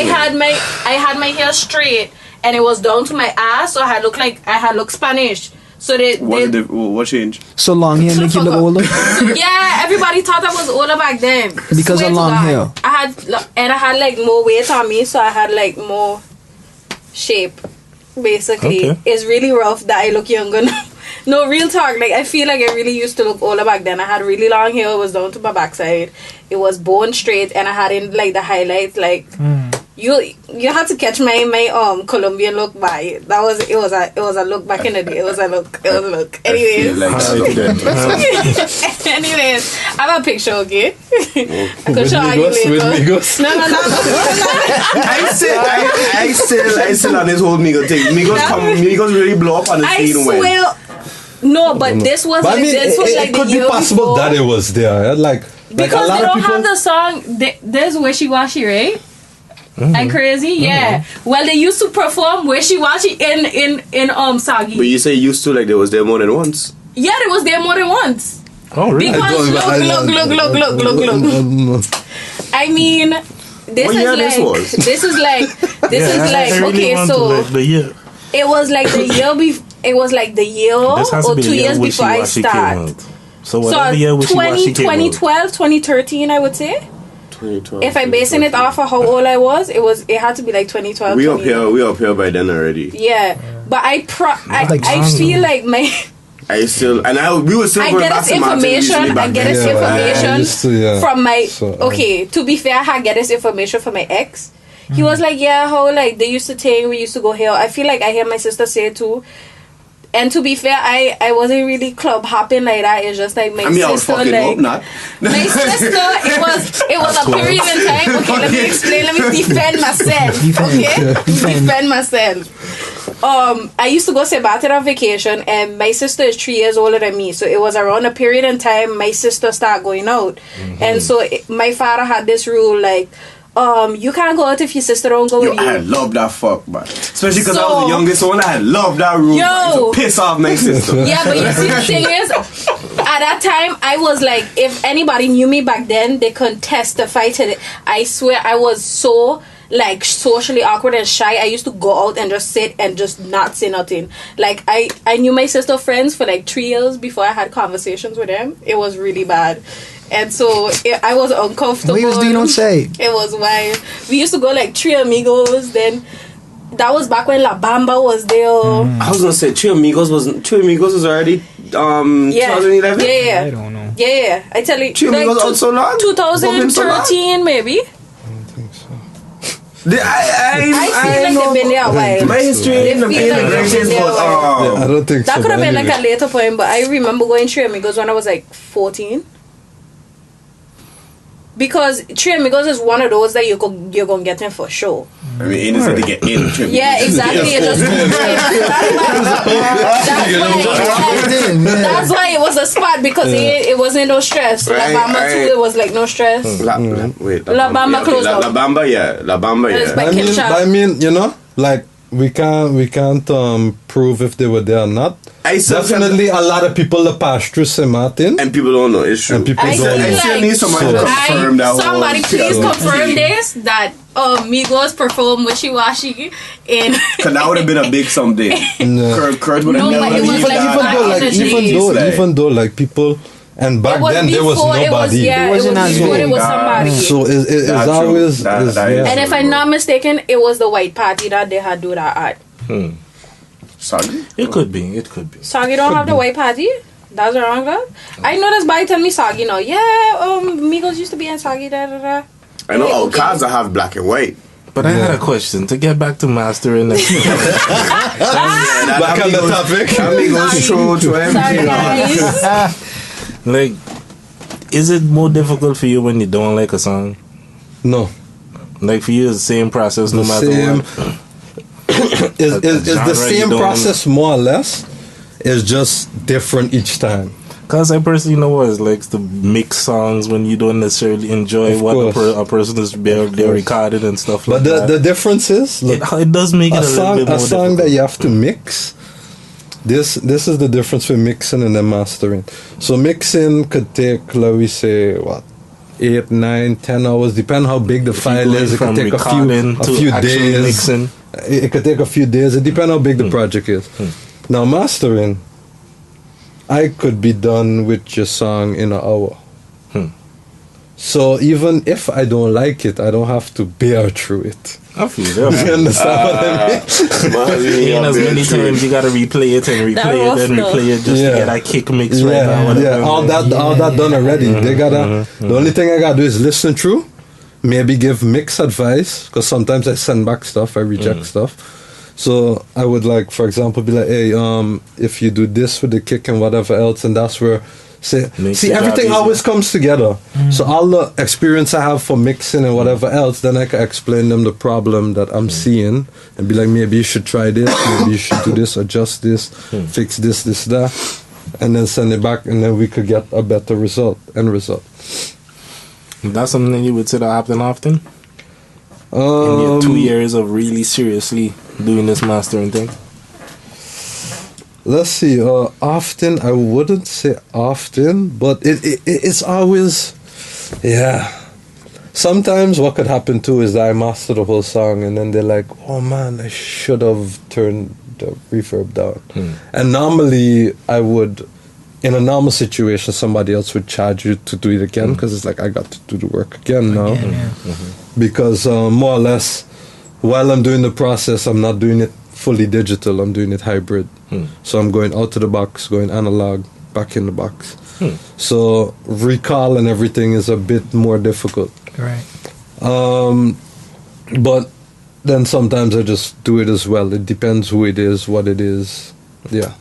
had my hair straight and it was down to my ass, so I had looked Spanish. So what changed? So long hair make you look older? Yeah, everybody thought I was older back then. Because of long hair. I had like more weight on me, so I had like more shape. Basically, it's really rough that I look younger now. No, real talk. Like, I feel like I really used to look older back then. I had really long hair. It was down to my backside. It was bone straight, and I had in like the highlights. Like you had to catch my Colombian look by it. It was a look back in the day. It was a look. Anyways, anyways, I have a picture. Okay, I could show you later. No. I still on this whole Migos thing. Migos really blow up on the scene when. No, but this was like it could be possible that it was there. Because they don't have the song. There's Wishy Washy, right? And Crazy, yeah. Well, they used to perform Wishy Washy in Soggy. But you say used to, like they was there more than once. Yeah, they was there more than once. Oh, really? Because look. I mean, this is like okay, so it was like the year before. It was like the year or 2 years before I started. So whatever year Wishy Washy came out. 2012, 2013, I would say. 2012. If I'm basing it off of how old I was, it had to be like 2012. We up here by then already. Yeah, but I feel like my. We were still going back to information. I get this information from my. Okay, to be fair, I get this information from my ex. He was like, yeah, how like they used to take, we used to go here. I feel like I hear my sister say it too. And to be fair, I wasn't really club hopping like that. It's just like my sister, like my sister. It was a period in time. Okay, let me explain. Let me defend myself. Okay, defend myself. I used to go Sabbatical on vacation, and my sister is 3 years older than me. So it was around a period in time my sister started going out, and so my father had this rule like. you can't go out if your sister don't go with you. I love that fuck, man. Especially because I So- was the youngest one. I love that room. Yo. Man. So piss off my sister. Yeah, but you see, the thing is, at that time, I was like, if anybody knew me back then, they couldn't testify to it. I swear, I was so like socially awkward and shy. I used to go out and just sit and just not say nothing. Like I knew my sister friends for like 3 years before I had conversations with them. It was really bad. And so I was uncomfortable. What you was doing on say? It was wild. We used to go like Three Amigos. Then that was back when La Bamba was there. I was gonna say Three Amigos was already Yeah. 2011. Yeah. I don't know. Yeah. I tell you, Three Amigos out so long? Bubbling so long? 2013 maybe. I don't think so. I feel like they've been there a while. My history ain't the feel like greatest, they've been there a while. I don't think That so. could have but been like a anyway. later point, but I remember going Three Amigos when I was like 14. Because Three Amigos is one of those that you're gonna get in for sure. I mean, ain't it to get in Three Amigos? Yeah, exactly. It just, that's why it was a spot, because it wasn't no stress. Right, La Bamba too, right. it was like no stress. Wait, La Bamba okay, closed La down. Bamba, yeah. La Bamba, It's yeah. by Kim Sharp. I mean, you know, like we can't prove if they were there or not. I still Definitely, a lot of people that pass through St. Martin. And people don't know, it's true. And people I don't feel know. I still need somebody to confirm that somebody whole please 2016. confirm this, that Migos performed Wishy Washy in Cause that would have been a big someday. No. Kurt would have No, never but it was believed like that. back in the days. Even though like people, and back It was then there was before it was, nobody. yeah, It it was wasn't as before big. it was somebody. So it's That's true. always That is, is yeah. And if I'm not mistaken, it was the white party that they had do that at. Sorry? It could be. It could be. Soggy don't have the white party? That's wrong, girl. I know this by tell me Soggy now. Yeah, Migos used to be in Soggy, da da da. I know all Okay. cars that have black and white. But I had a question to get back to mastering. And Back on the topic. Amigos show to Sorry, empty. guys. like, is it more difficult for you when you don't like a song? No. Like for you, it's the same process no The matter same- what. Is the genre you same don't- process more or less. It's just different each time. Cause I personally know what it's like to mix songs when you don't necessarily enjoy Of what course. a person is they're recorded and stuff But like that. the difference is, look, It does make it a a little song bit more that difficult. you have to mix. This is the difference with mixing and then mastering. So mixing could take, let me say, what, 8, 9, 10 hours, depending how big the file Going is. It could from take a recording to few actually days. mixing. It could take a few days. It depends how big the project is. Now mastering, I could be done with your song in an hour. So even if I don't like it, I don't have to bear through it. I feel You that. understand what I mean? And as many times you gotta replay it and That replay rough it and though. replay it just Yeah. to get that kick mix right now. Yeah, whatever. yeah, all that done already. They gotta. The only thing I gotta do is listen through, maybe give mix advice, because sometimes I send back stuff, I reject stuff. So I would like, for example, be like, hey, if you do this with the kick and whatever else, and that's where. Makes See, the job everything easier. always comes together. So all the experience I have for mixing and whatever else, then I can explain them the problem that I'm seeing and be like, maybe you should try this, maybe you should do this, adjust this, fix this, that, and then send it back, and then we could get a better end result. That's something that you would say that happen often in your 2 years of really seriously doing this mastering thing. Let's see. Often, I wouldn't say often, but it's always, yeah. Sometimes what could happen too is that I master the whole song, and then they're like, "Oh man, I should have turned the reverb down." And normally, I would, in a normal situation, somebody else would charge you to do it again, because it's like I got to do the work again now, because more or less, while I'm doing the process, I'm not doing it fully digital, I'm doing it hybrid. So I'm going out to the box, going analog, back in the box. So recall and everything is a bit more difficult. Right. But then sometimes I just do it as well. It depends who it is, what it is. Yeah.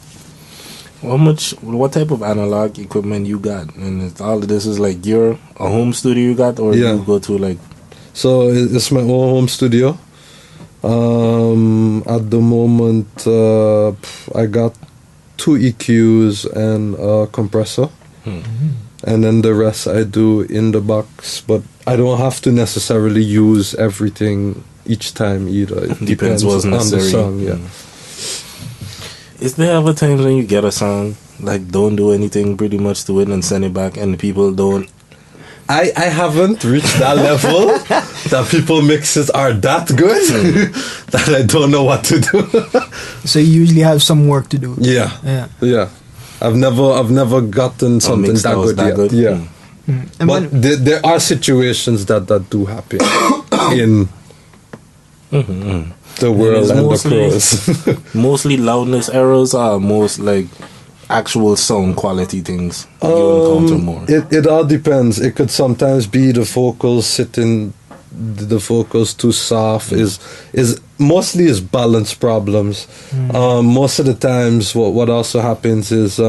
What type of analog equipment you got? And all of this is like a home studio you got, or Yeah. you go to like... So it's my own home studio. At the moment, I got 2 EQs and a compressor. and then the rest I do in the box. But I don't have to necessarily use everything each time either. It Depends what's on the necessary. song. Yeah. Is there ever times when you get a song, like, don't do anything pretty much to it and send it back, and the people don't? I haven't reached that level that people mixes are that good that I don't know what to do. So you usually have some work to do. Yeah. Yeah. I've never gotten something mix that good yet. good? Yeah. And But there are situations that do happen in the world it's and the mostly- pros. Mostly loudness errors are most like actual sound quality things you encounter more. It all depends. It could sometimes be the vocals sitting, the vocals too soft. Is mostly is balance problems. Most of the times, what also happens is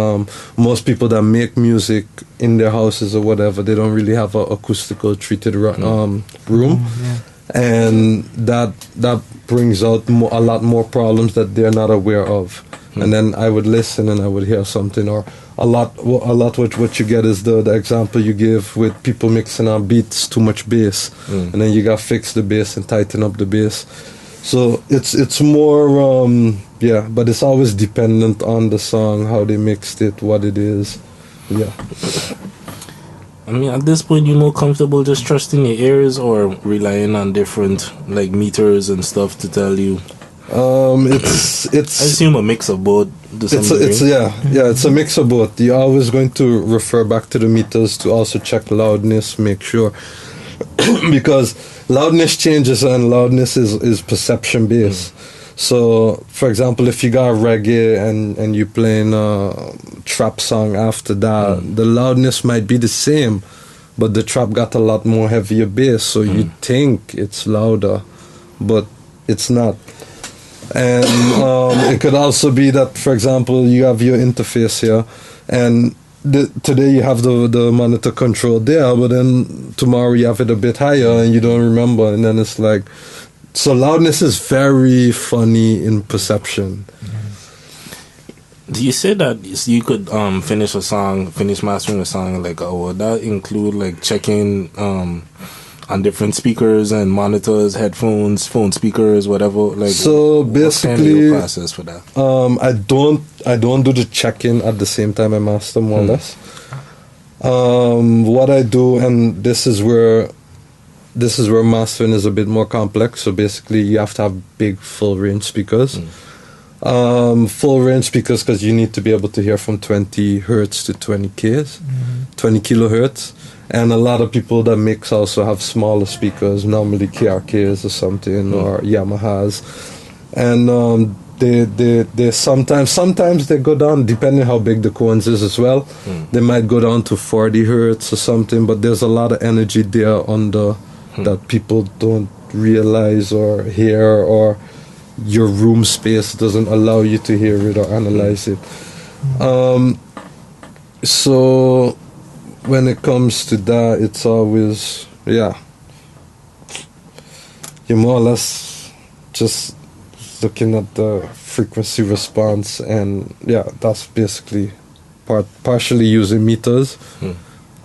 most people that make music in their houses or whatever, they don't really have a acoustical treated room. yeah. And that brings out a lot more problems that they're not aware of. And then I would listen and I would hear something, or a lot what you get is the example you give with people mixing on beats too much bass, and then you got to fix the bass and tighten up the bass. So it's more but it's always dependent on the song, how they mixed it, what it is. Yeah. I mean, at this point, you're more comfortable just trusting your ears or relying on different like meters and stuff to tell you. It's I assume a mix of both. To some degree. It's a mix of both. You're always going to refer back to the meters to also check loudness, make sure, because loudness changes and loudness is perception based. So, for example, if you got reggae and you're playing a trap song after that, the loudness might be the same, but the trap got a lot more heavier bass, so you think it's louder, but it's not. And it could also be that, for example, you have your interface here, and today you have the monitor control there, but then tomorrow you have it a bit higher and you don't remember, and then it's like, so loudness is very funny in perception. Do you say that you could finish mastering a song, like, would that include like checking on different speakers and monitors, headphones, phone speakers, whatever? Like, so basically, what's kind of your process for that? I don't do the check-in at the same time I master, more or less. What I do, and this is where mastering is a bit more complex. So basically, you have to have big full range speakers. Full range speakers because you need to be able to hear from 20 hertz to 20 Ks, 20 kilohertz. And a lot of people that mix also have smaller speakers, normally KRKs or something, or Yamahas. And they sometimes they go down, depending how big the cones is as well. They might go down to 40 hertz or something, but there's a lot of energy there under that people don't realize or hear, or your room space doesn't allow you to hear it or analyze it. So when it comes to that, it's always, you're more or less just looking at the frequency response, and that's basically partially using meters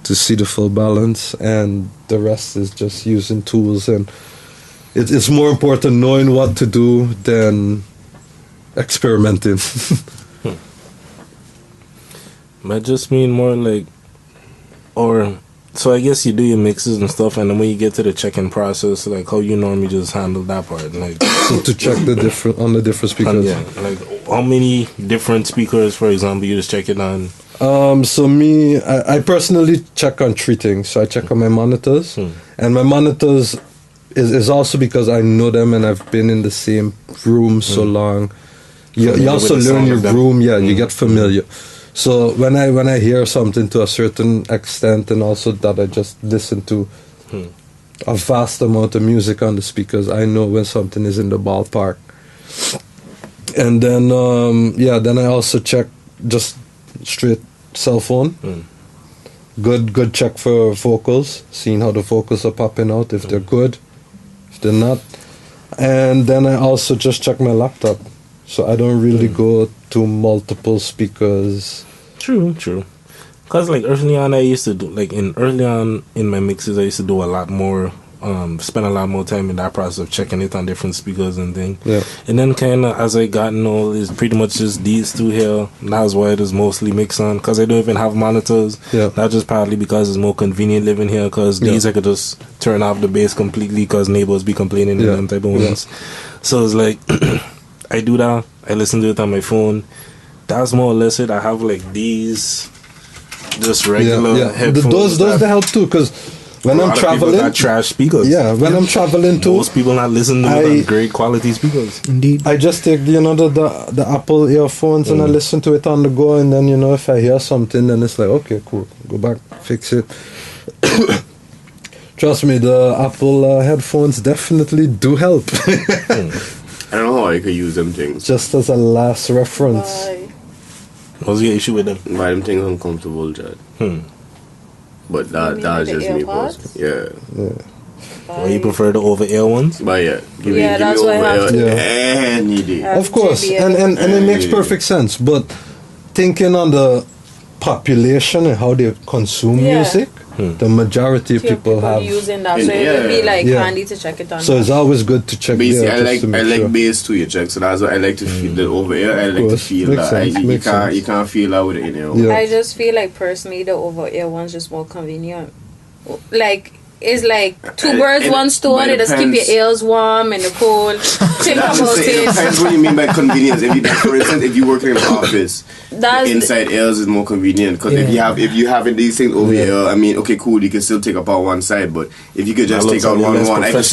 to see the full balance, and the rest is just using tools. And it's more important knowing what to do than experimenting. I just mean more like, so I guess you do your mixes and stuff, and then when you get to the check-in process, like how you normally just handle that part, like so to check the different speakers. Like how many different speakers, for example, you just check it on. So me, I personally check on 3 things. So I check on my monitors, and my monitors is also because I know them and I've been in the same room so long. You also learn your room. You get familiar. So when I hear something to a certain extent, and also that I just listen to a vast amount of music on the speakers, I know when something is in the ballpark. And then then I also check just straight cell phone. Good check for vocals, seeing how the vocals are popping out, if they're good, if they're not. And then I also just check my laptop. So I don't really go to multiple speakers. True. Cause like early on, I used to do early on in my mixes, I used to do a lot more. Spend a lot more time in that process of checking it on different speakers and things. Yeah. And then kind of as I gotten old, it's pretty much just these two here. That's why it is mostly mixed on, because I don't even have monitors. Yeah. Not just partly because it's more convenient living here, because these I could just turn off the bass completely because neighbors be complaining and them type of ones. So it's like I do that. I listen to it on my phone. That's more or less it. I have like these just regular headphones. Those they help too, because when I'm traveling, got trash speakers. Yeah, when I'm traveling too, most people not listening to great quality speakers. Indeed. I just take the Apple earphones and I listen to it on the go, and then if I hear something, then it's like, okay, cool, go back, fix it. Trust me, the Apple headphones definitely do help. I don't know how I could use them things. Just as a last reference. What's your issue with them? Why them things uncomfortable, Jad? But that's just me personally. Yeah. Why you prefer the over-ear ones? But give me that's why I have over-ear any day. Of course, and it makes perfect sense. But thinking on the population and how they consume music, the majority of people have using that, so it would be like handy to check it on. So it's always good to check. Basically, I like bass too. You check, so that's why I like to feel the over ear. I like to feel that. You can't feel that with the in ear. I just feel like personally the over ear one's just more convenient. Like it's like two birds, one stone. It just keep your ears warm in the cold. Think about it. Depends what you mean by convenience. For instance, if you work in an office, the inside ears is more convenient, because if you having these things over here, I mean, okay, cool, you can still take apart one side, but if you could just take out one, I can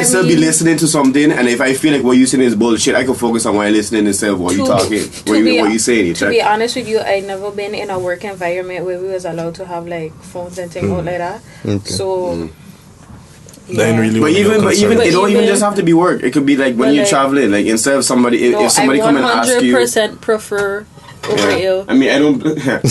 still be listening to something, and if I feel like what you saying is bullshit, I can focus on what I'm listening instead of what you talking, what you saying. To be honest with you, I never been in a work environment where we was allowed to have like phones and things out like that. So. Really but even it don't even just have to be work. It could be like when you're traveling, like instead of somebody, if somebody come and ask you. I 100% prefer over ear. I mean, I don't blame. Because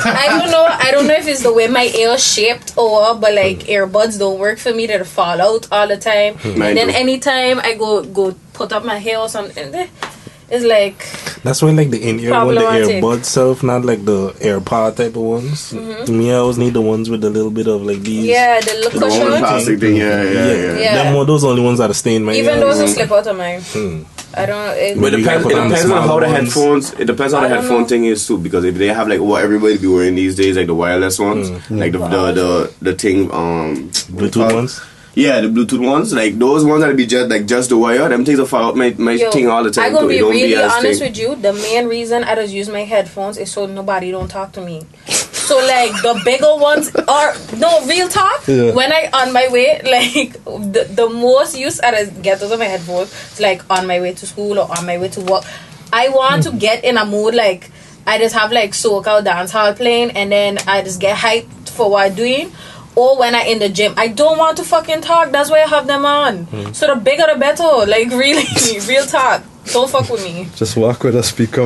I don't know if it's the way my ear shaped but like earbuds don't work for me. They fall out all the time. And then anytime I go put up my hair or something, it's like. That's why like the in-ear one, the earbud self, not like the AirPod type of ones. To me, I always need the ones with a little bit of like these. Yeah, the little cushion. Plastic thing, yeah. Those are the only ones that are staying my ear. Even those will slip out of mine. I don't. But it depends on how the headphones. It depends on the headphone thing is too. Because if they have like what everybody be wearing these days, like the wireless ones, like the thing Bluetooth ones. Yeah, the Bluetooth ones, like those ones that be just the wire, them things will fall out my thing all the time. I'm gonna be really honest with you. The main reason I just use my headphones is so nobody don't talk to me. So like the bigger ones are real talk. When I on my way, like the most use I just get out of my headphones is like on my way to school or on my way to work. I want to get in a mood like I just have like soca dance hall playing, and then I just get hyped for what I'm doing. Or when I in the gym, I don't want to fucking talk. That's why I have them on. So the bigger the better. Like really, real talk. Don't fuck with me. Just walk with a speaker.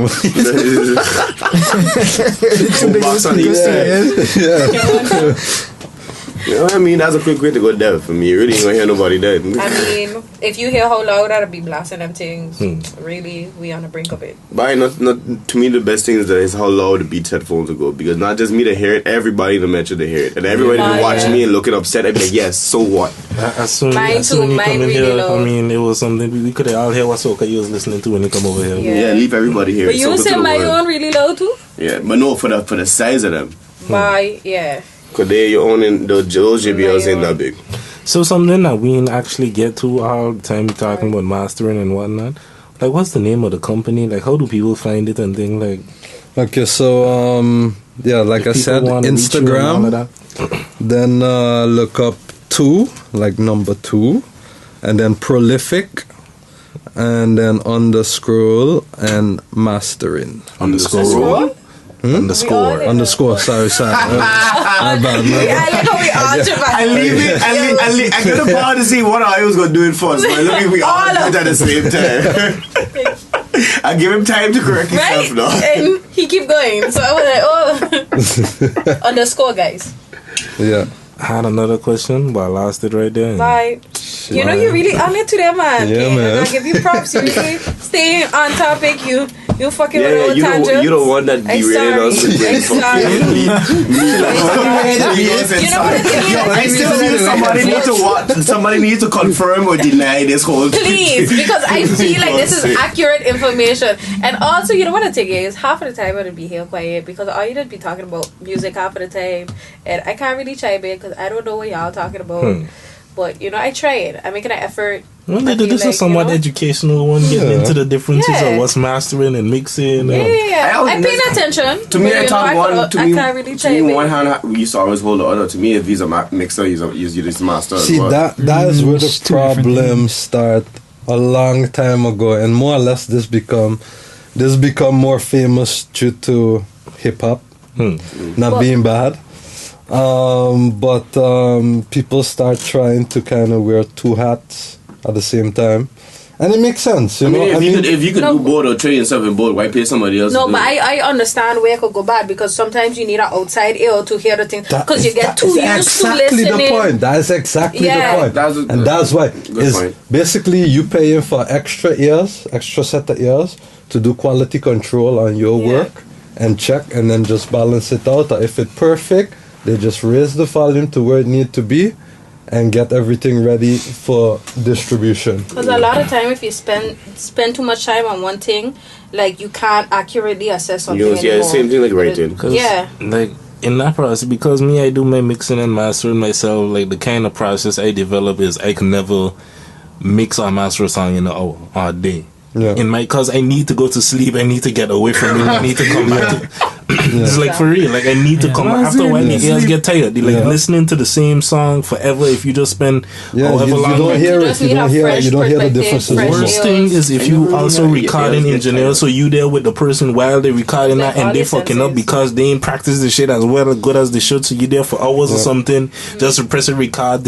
You know what I mean? That's a quick way to go deaf for me. You really ain't gonna hear nobody dead. I mean, if you hear how loud I'd be blasting them things, really, we on the brink of it. But not to me, the best thing is how loud the Beats headphones will go. Because not just me to hear it, everybody in the metro to hear it. And everybody to watch me and looking upset, I'd be like, yes, so what? As soon as you come in here, I mean, it was something we could all hear what soca you was listening to when you come over here. Yeah, leave everybody here. But you would say my own really loud too? Yeah, but no, for the size of them. Yeah. Because they're your own, and those JBLs ain't that big. So something that we didn't actually get to all the time talking about mastering and whatnot. Like, what's the name of the company? Like, how do people find it and things like? Okay, so like I said, Instagram. Then look up 2, like number 2, and then prolific, and then underscore and mastering. Underscore. Underscore. Sorry. I like how we I could have thought to see what I was going to do it first, but look at we all do it at the same time. I give him time to correct himself now. And he keep going. So I was like, underscore, guys. Yeah. I had another question, but I lost it right there. Bye. You really on it today, man. Yeah, man. I give you props. You really staying on topic. You You fucking Yeah, with you our don't, tangents. you don't want that derailing us with I'm sorry. You know what it is? Yo, I still feel somebody needs to confirm or deny this whole thing. Please, because I feel like this is accurate information. And also, you know what the thing is? Half of the time I'm going to be here quiet because all you did be talking about music half of the time. And I can't really chime in because I don't know what y'all talking about. But, you know, I try it. I'm making an effort. Well, this is somewhat educational one, getting into the differences of what's mastering and mixing. Yeah. I'm paying attention. To me, I thought one. To me, can't really to me, one hand we used to always hold the other. To me, if he's a mixer, he's just master. See, that is where the problems start a long time ago, and more or less this become more famous due to hip hop not being bad. But people start trying to kind of wear two hats at the same time, and it makes sense, you know. If you could do both or trade yourself in both, why pay somebody else? No, but I understand where it could go bad because sometimes you need an outside ear to hear the thing because you get too used to listening. The point. That is exactly the point, that's why is basically you paying for extra set of ears to do quality control on your work and check and then just balance it out. Or if it's perfect, they just raise the volume to where it needs to be and get everything ready for distribution. Because a lot of time, if you spend too much time on one thing, like you can't accurately assess something anymore. Yeah, same thing like writing. Yeah. Like in that process, because me, I do my mixing and mastering myself. Like the kind of process I develop is I can never mix or master a song in an hour or a day. Yeah. Because I need to go to sleep, I need to get away from it, I need to come back to it's like for real, like I need to come after a while the ears get tired. They like listening to the same song forever if you just spend however long. You don't hear it, you don't hear the differences. The worst thing is if you also recording engineer, so you there with the person while they recording that and they fucking up because they ain't practice the shit as well as good as they should, so you there for hours or something just to press it, record,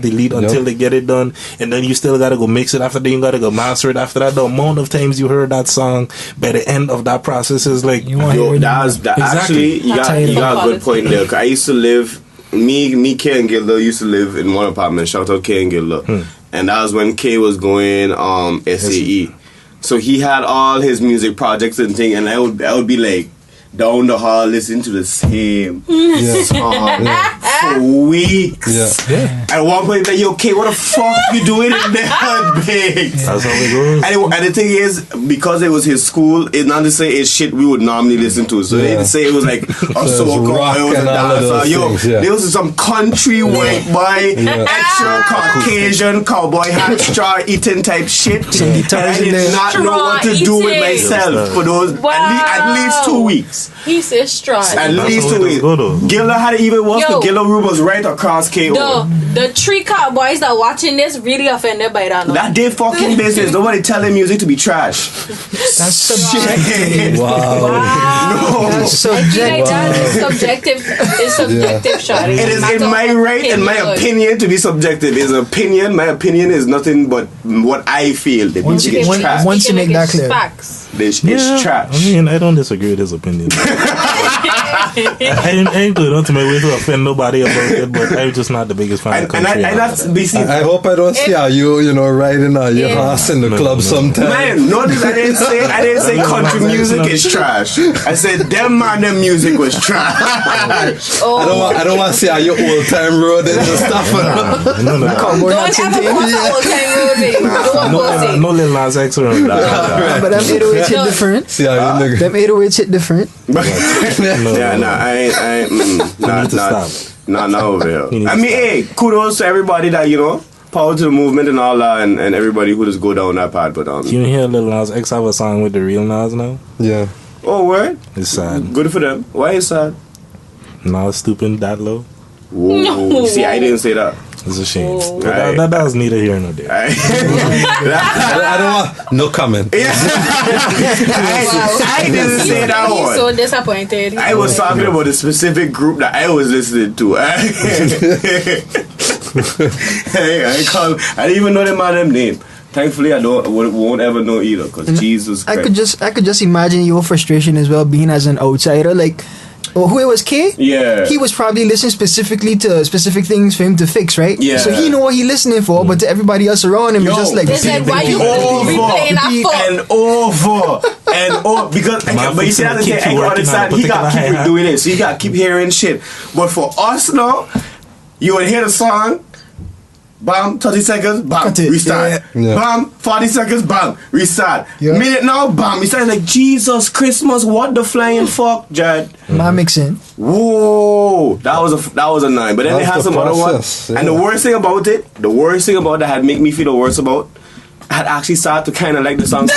delete until they get it done, and then you still gotta go mix it after, then you gotta go master it after that. The amount of times you heard that song by the end of that process is like actually you got a good point there. I used to live, me K and Gilda used to live in one apartment. Shout out K and Gilda, and that was when K was going SAE. So he had all his music projects and thing, and I would be like down the hall listening to the same song for weeks. At one point, like, yo, K, what the fuck you doing in there, big? That's how it goes. And the thing is, because it was his school, it's not to say it's shit we would normally listen to. So they didn't say it was like a soca, it was a dancer. Yo, there was some country white boy, extra Caucasian cowboy hat straw eating type shit. And I did not know what to do with myself for those at least 2 weeks. He says strong. At least 2 weeks. Gilda had it even worse because Gilda room was right across KO. The three cowboys that are watching this really offended by that. That they fucking business. Nobody telling music to be trash. That's subjective. Wow. No. That's subjective. It's subjective. It's subjective, Shawty. It is in my right and my opinion to be subjective. It's an opinion. My opinion is nothing but what I feel. The music is trash. Once you make that clear. Facts. It's trash. I mean, I don't disagree with his opinion. I ain't going out to my way to offend nobody about it, but I'm just not the biggest fan of country. I hope I don't see you riding your horse in the club sometime. Man, notice I didn't say country music is trash. I said them music was trash. I don't want to see how your old time road is and stuff. Don't ever post an old time road. No little Nas X around that. But them 808s hit different. See how you Them 808s hit different. I need to stop. Not over here. I mean, hey, kudos to everybody that, power to the movement and all that, and everybody who just go down that path. But you hear Lil Nas X have a song with the real Nas now? Yeah. Oh, word? It's sad. Good for them. Why is sad? Nas stooping that low. Whoa. No. See, I didn't say that. It's a shame. That was neither here nor there. I don't want no comment. I didn't say that one. He's so disappointed. I was talking about a specific group that I was listening to. I didn't even know them name. Thankfully, I won't ever know either. Because Jesus Christ. I could just imagine your frustration as well, being as an outsider, like. Or who it was, K? Yeah. He was probably listening specifically to specific things for him to fix, right? Yeah. So he know what he listening for, but to everybody else around him, it's just like... It's like, why you replaying that for? And over. And because but you see that's the thing, I can understand he got to keep doing it, so you got to keep hearing shit. But for us now, you would hear the song, bam, 30 seconds, bam, restart. Yeah. Bam, 40 seconds, bam, restart. Yeah. Minute now, bam, restart. Like Jesus Christmas, what the flying fuck, Jad? My mixing. Whoa, that was annoying. But then they That's had the some other ones. process, yeah. And the worst thing about that had make me feel the worst about, I had actually started to kind of like the song.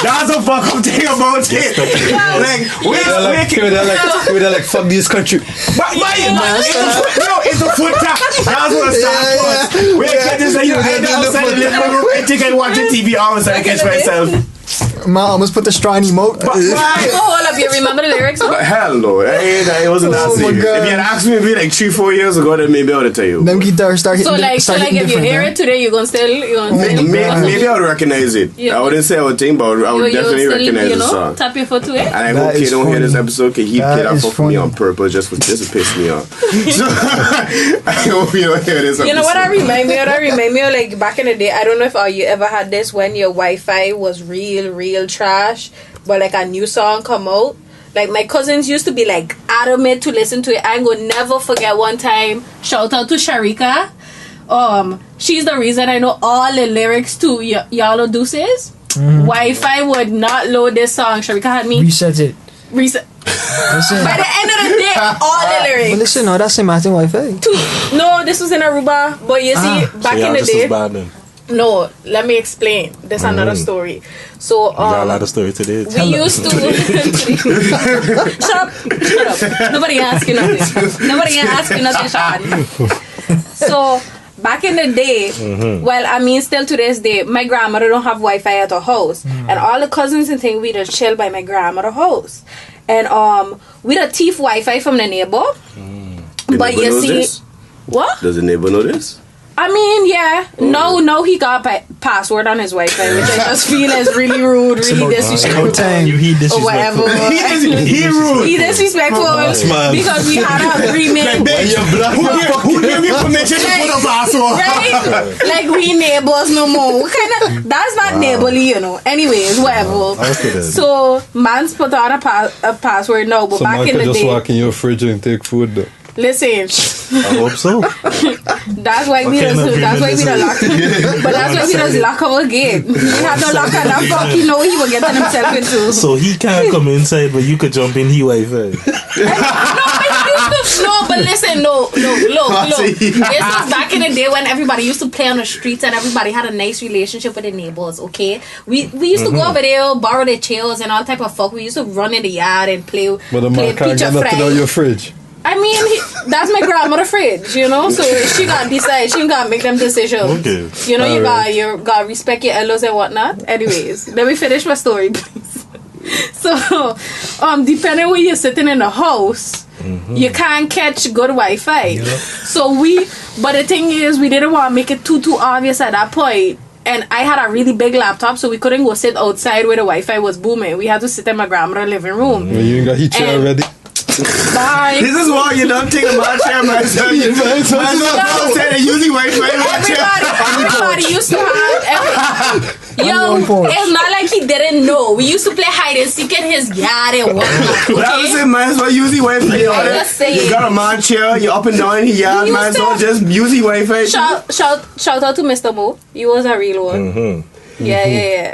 That's a fuck up thing about it. Like, we're like, fuck this country. but it's a foot tap. That's what it starts for. We can't just say you head outside the living room and take and watch the TV all of a sudden I catch myself. Ma almost put the straw in emote. But why? Oh, hold up, you remember the lyrics? But hell no, it wasn't that Oh my serious. God. If you had asked me maybe like 3-4 years ago, then maybe I would have tell you. Them guitars start hitting. So like if you hear it today, you're gonna still Maybe I would recognize it. Yeah. I wouldn't say I would think, but I would definitely recognize the song. Tap your foot to it. And I That hope Kid is don't hear this funny. episode because he That played that is fuck for me funny. on purpose just to piss me off. So I hope you don't hear this episode. You know what I remind me of? That remind me of like back in the day. I don't know if you ever had this when your Wi-Fi was real trash, but like a new song come out. Like my cousins used to be like adamant to listen to it. I ain't gonna never forget one time. Shout out to Sharika. She's the reason I know all the lyrics to Y'all Deuces. Wi-Fi would not load this song. Sharika had me Reset it. reset. Listen. By the end of the day, all the But lyrics. listen, no, that's Martin Wi-Fi. No, this was in Aruba. But you see, back in the day. Bad then. No, let me explain. There's another story. So You got a lot of story today. we used to shut up. Nobody asked you nothing, Sean. So back in the day, well, I mean still to this day, my grandmother don't have Wi-Fi at her house. And all the cousins and things we just chill by my grandmother's house. And we the thief Wi-Fi from the neighbor. The But neighbor you knows see this? what? Does the neighbor know this? I mean, yeah. No, he got password on his Wi-Fi, which I just feel is really rude, really disrespectful. You heat Or whatever. He rude. He disrespectful man. because we had an agreement. Who gave you permission to put a password? Right? Like we neighbors no more. What kind of that's not neighborly, you know. Anyways, whatever. So man's put on a password now, but So back man in could the just day, walk in your fridge and take food though. listen. I hope so. That's why we kind of don't. That's why we don't agreement lock. But that's why we don't lock our gate. We have no lock on that fuck. You know what he was getting himself into. So he can't come inside, but you could jump in he Wi-Fi. No, but listen, look. This was back in the day when everybody used to play on the streets and everybody had a nice relationship with their neighbors, okay? We used to go over there, borrow their chairs and all type of fuck. We used to run in the yard and play But the man can't pizza get nothing fry. out your fridge. I mean, that's my grandmother's fridge, you know? So she got to decide. She got to make them decisions. Okay. You know, Alright. you got to respect your elders and whatnot. Anyways, let me finish my story, please. So, depending where you're sitting in the house, you can't catch good Wi-Fi. So but the thing is, we didn't want to make it too obvious at that point. And I had a really big laptop, so we couldn't go sit outside where the Wi-Fi was booming. We had to sit in my grandmother's living room. When you ain't got heat chair And- already. Bye. This is why you don't think about chair myself. I know said they using Wi-Fi in my chair. Everybody used to have. Yo, on porch. it's not like he didn't know. We used to play hide and seek in his yard and whatnot. But I was Okay? saying, might as well use the Wi-Fi. Just saying. You got a man chair, you're up and down in the yard, You might as well used to- just use the Wi-Fi. Shout out to Mr. Mo. He was a real one. Yeah.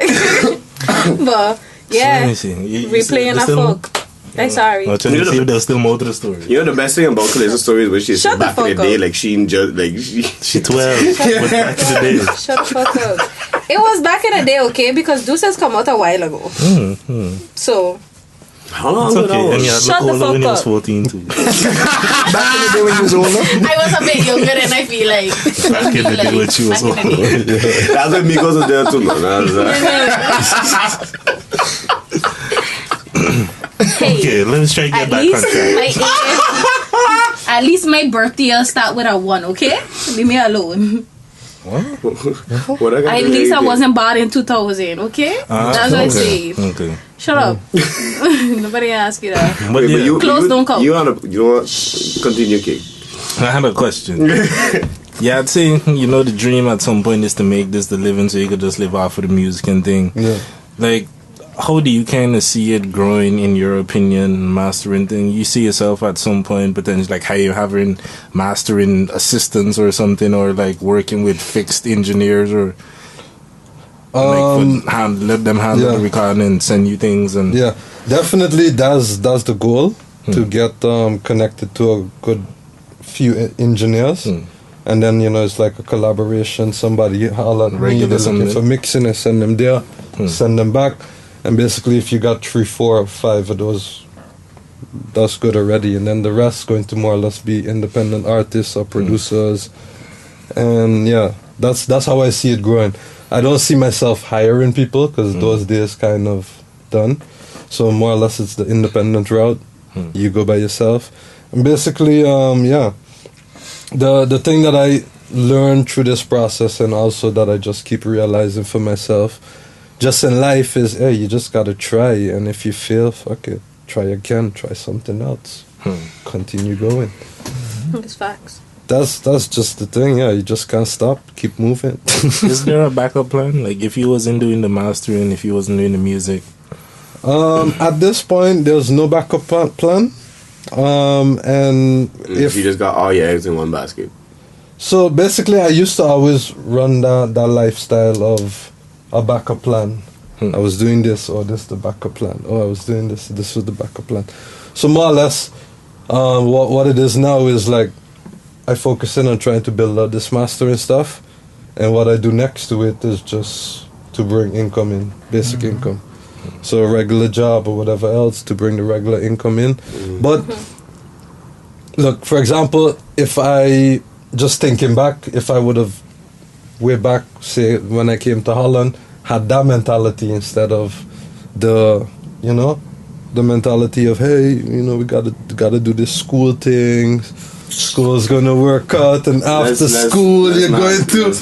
But Let me yeah, see. we playing a folk. I'm sorry. I'm trying to see if there's still more to the story. You know the best thing about Kalisa story is when she Shut said the back in the fuck day, up. like she She 12. But back in the day. Shut the fuck up. It was back in the day, okay? Because Deuces come out a while ago. So how long It's ago okay. that And was? you had Shut look the older when fuck you was up. 14 too. Back in the day when you was older. I was a bit younger than I feel like. Back in the day when she was Back in the day. That's when Migos was there too, man. Hey, Okay, let's try to get at back least on track. at least my birthday will start with a 1, okay? Leave me alone. What I got At to least I do? wasn't born in 2000, okay? That's what I say. Okay. Shut up. Nobody ask you that. But Wait, yeah, but you, Close you, don't count. You want continue, King. I had a question. Yeah, I'd say, the dream at some point is to make this the living so you could just live off of the music and thing. Yeah. like, how do you kind of see it growing in your opinion, mastering thing? You see yourself at some point potentially like having mastering assistants or something, or like working with fixed engineers, or like let them handle the recording and send you things. And yeah, definitely that's the goal, to get connected to a good few engineers. And then, you know, it's like a collaboration. Somebody holler at me, they're looking for mixing, I send them there, send them back. And basically, if you got 3, 4, or 5 of those, that's good already. And then the rest going to more or less be independent artists or producers. And yeah, that's how I see it growing. I don't see myself hiring people, because those days kind of done. So more or less it's the independent route. You go by yourself. And basically, the thing that I learned through this process, and also that I just keep realizing for myself, just in life, is, hey, you just gotta try, and if you fail, fuck it, try again, try something else, continue going. It's facts. That's just the thing. Yeah, you just can't stop, keep moving. Is there a backup plan? Like, if you wasn't doing the mastering, if you wasn't doing the music? At this point, there's no backup plan. And if you just got all your eggs in one basket. So basically, I used to always run that lifestyle of a backup plan. I was doing this, or this the backup plan. Oh, I was doing this was the backup plan. So more or less, what it is now is like, I focus in on trying to build out this mastering stuff, and what I do next to it is just to bring income in, basic income. So a regular job or whatever else to bring the regular income in. But look, for example, if I, just thinking back, if I would have way back, say when I came to Holland, had that mentality instead of the, you know, the mentality of, hey, you know, we gotta do this school thing. School's gonna work out, and after school you're going to.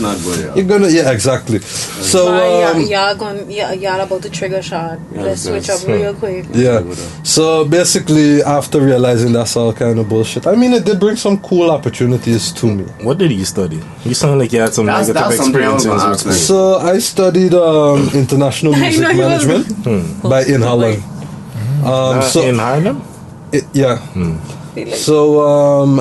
You're gonna, yeah, exactly. So y'all about to trigger shot. Let's switch up real quick. Yeah. So basically, after realizing that's all kind of bullshit, I mean, it did bring some cool opportunities to me. What did you study? You sound like you had some negative experiences. So I studied international music management in Holland. In Harlem? Yeah. So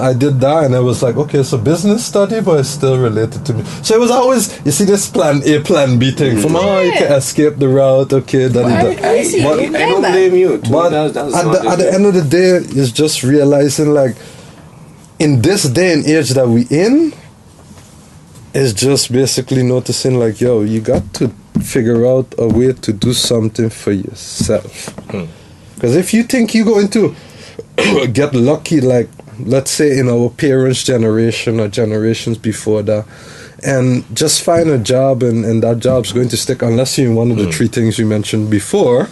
I did that, and I was like, okay, so business study, but it's still related to me. So it was always, you see, this plan A, plan B thing. From you can escape the route, okay. I don't blame you. But at the end of the day, it's just realizing, like, in this day and age that we in, is just basically noticing, like, yo, you got to figure out a way to do something for yourself. Because if you think you're going to get lucky, like let's say in our parents' generation or generations before that, and just find a job and that job's going to stick, unless you're in one of the 3 things we mentioned before,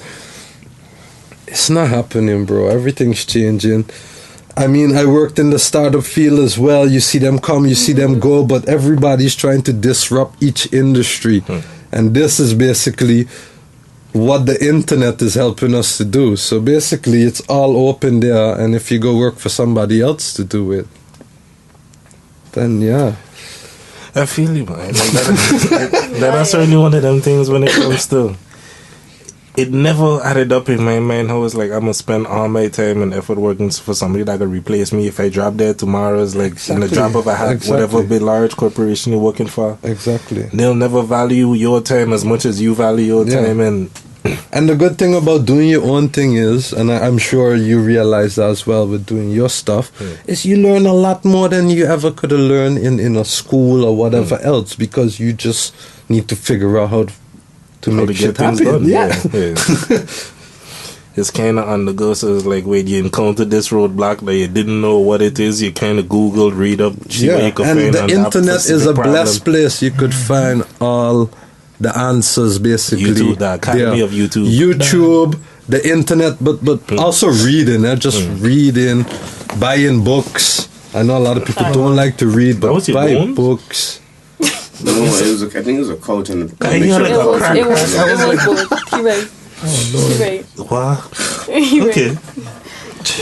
it's not happening, bro. Everything's changing. I mean, I worked in the startup field as well. You see them come, you see them go, but everybody's trying to disrupt each industry. And this is basically what the internet is helping us to do. So basically, it's all open there, and if you go work for somebody else to do it, then yeah. I feel you, man. Like that's certainly one of them things when it comes to. It never added up in my mind how it's like I'm gonna spend all my time and effort working for somebody that could replace me if I drop dead tomorrow. It's like in the drop of a hat, whatever big large corporation you're working for. Exactly. They'll never value your time as much as you value your time. And the good thing about doing your own thing is, and I'm sure you realize that as well with doing your stuff, is you learn a lot more than you ever could have learned in a school or whatever else, because you just need to figure out how to make shit happen. Yeah. It's kind of on the go, so it's like, wait, you encountered this roadblock that you didn't know what it is, you kind of Googled, read up, see what you could find. And the internet is a blessed place. You could find all the answers, basically. YouTube, the Academy of YouTube. YouTube, the internet, but also reading, just reading, buying books. I know a lot of people don't like to read, but buy books. No, I think it was a coach in the. It was both. You're right. You're right. Wow. Okay.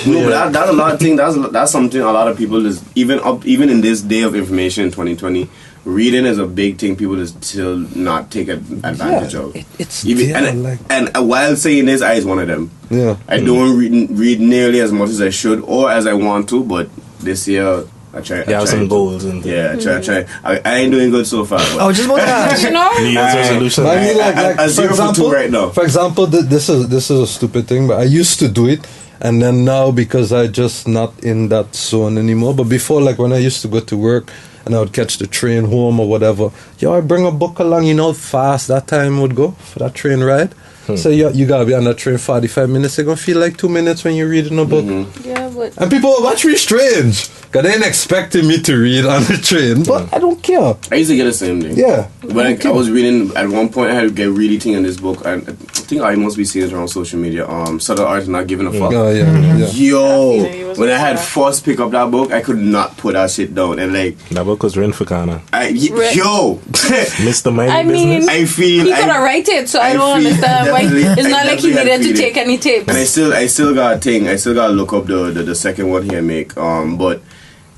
No, but that's a lot of things. That's something a lot of people is even in this day of information in 2020. reading is a big thing people just still not take advantage of. It's Even, and while saying this, I is one of them. Yeah. I don't read nearly as much as I should or as I want to, but this year I try. You have some goals and yeah, I try. I ain't doing good so far. I was just want to ask. You know? New Year's resolution. I mean, like I for example, right now. For example, this is a stupid thing, but I used to do it, and then now because I just not in that zone anymore. But before, like when I used to go to work and I would catch the train home or whatever, I bring a book along. You know how fast that time would go for that train ride. So you gotta be on that train 45 minutes. It's gonna feel like 2 minutes when you're reading a book. Yeah, but And people will watch me strange, cause they ain't expecting me to read on the train. But I don't care. I used to get the same thing. Yeah. When I was reading, at one point I had to get really thing in this book. I think I must be seeing it around social media. Subtle Art Not Giving a Fuck. Oh yeah. Yo, He was when I had like that. first pick up that book, I could not put that shit down. And like, That book was written for Kana. yo, Mr. Mind I mean, Business. I feel he could have write it, so I don't understand why. It's not like he needed to take any tips. And I still got a thing. I still gotta look up the second one here make. But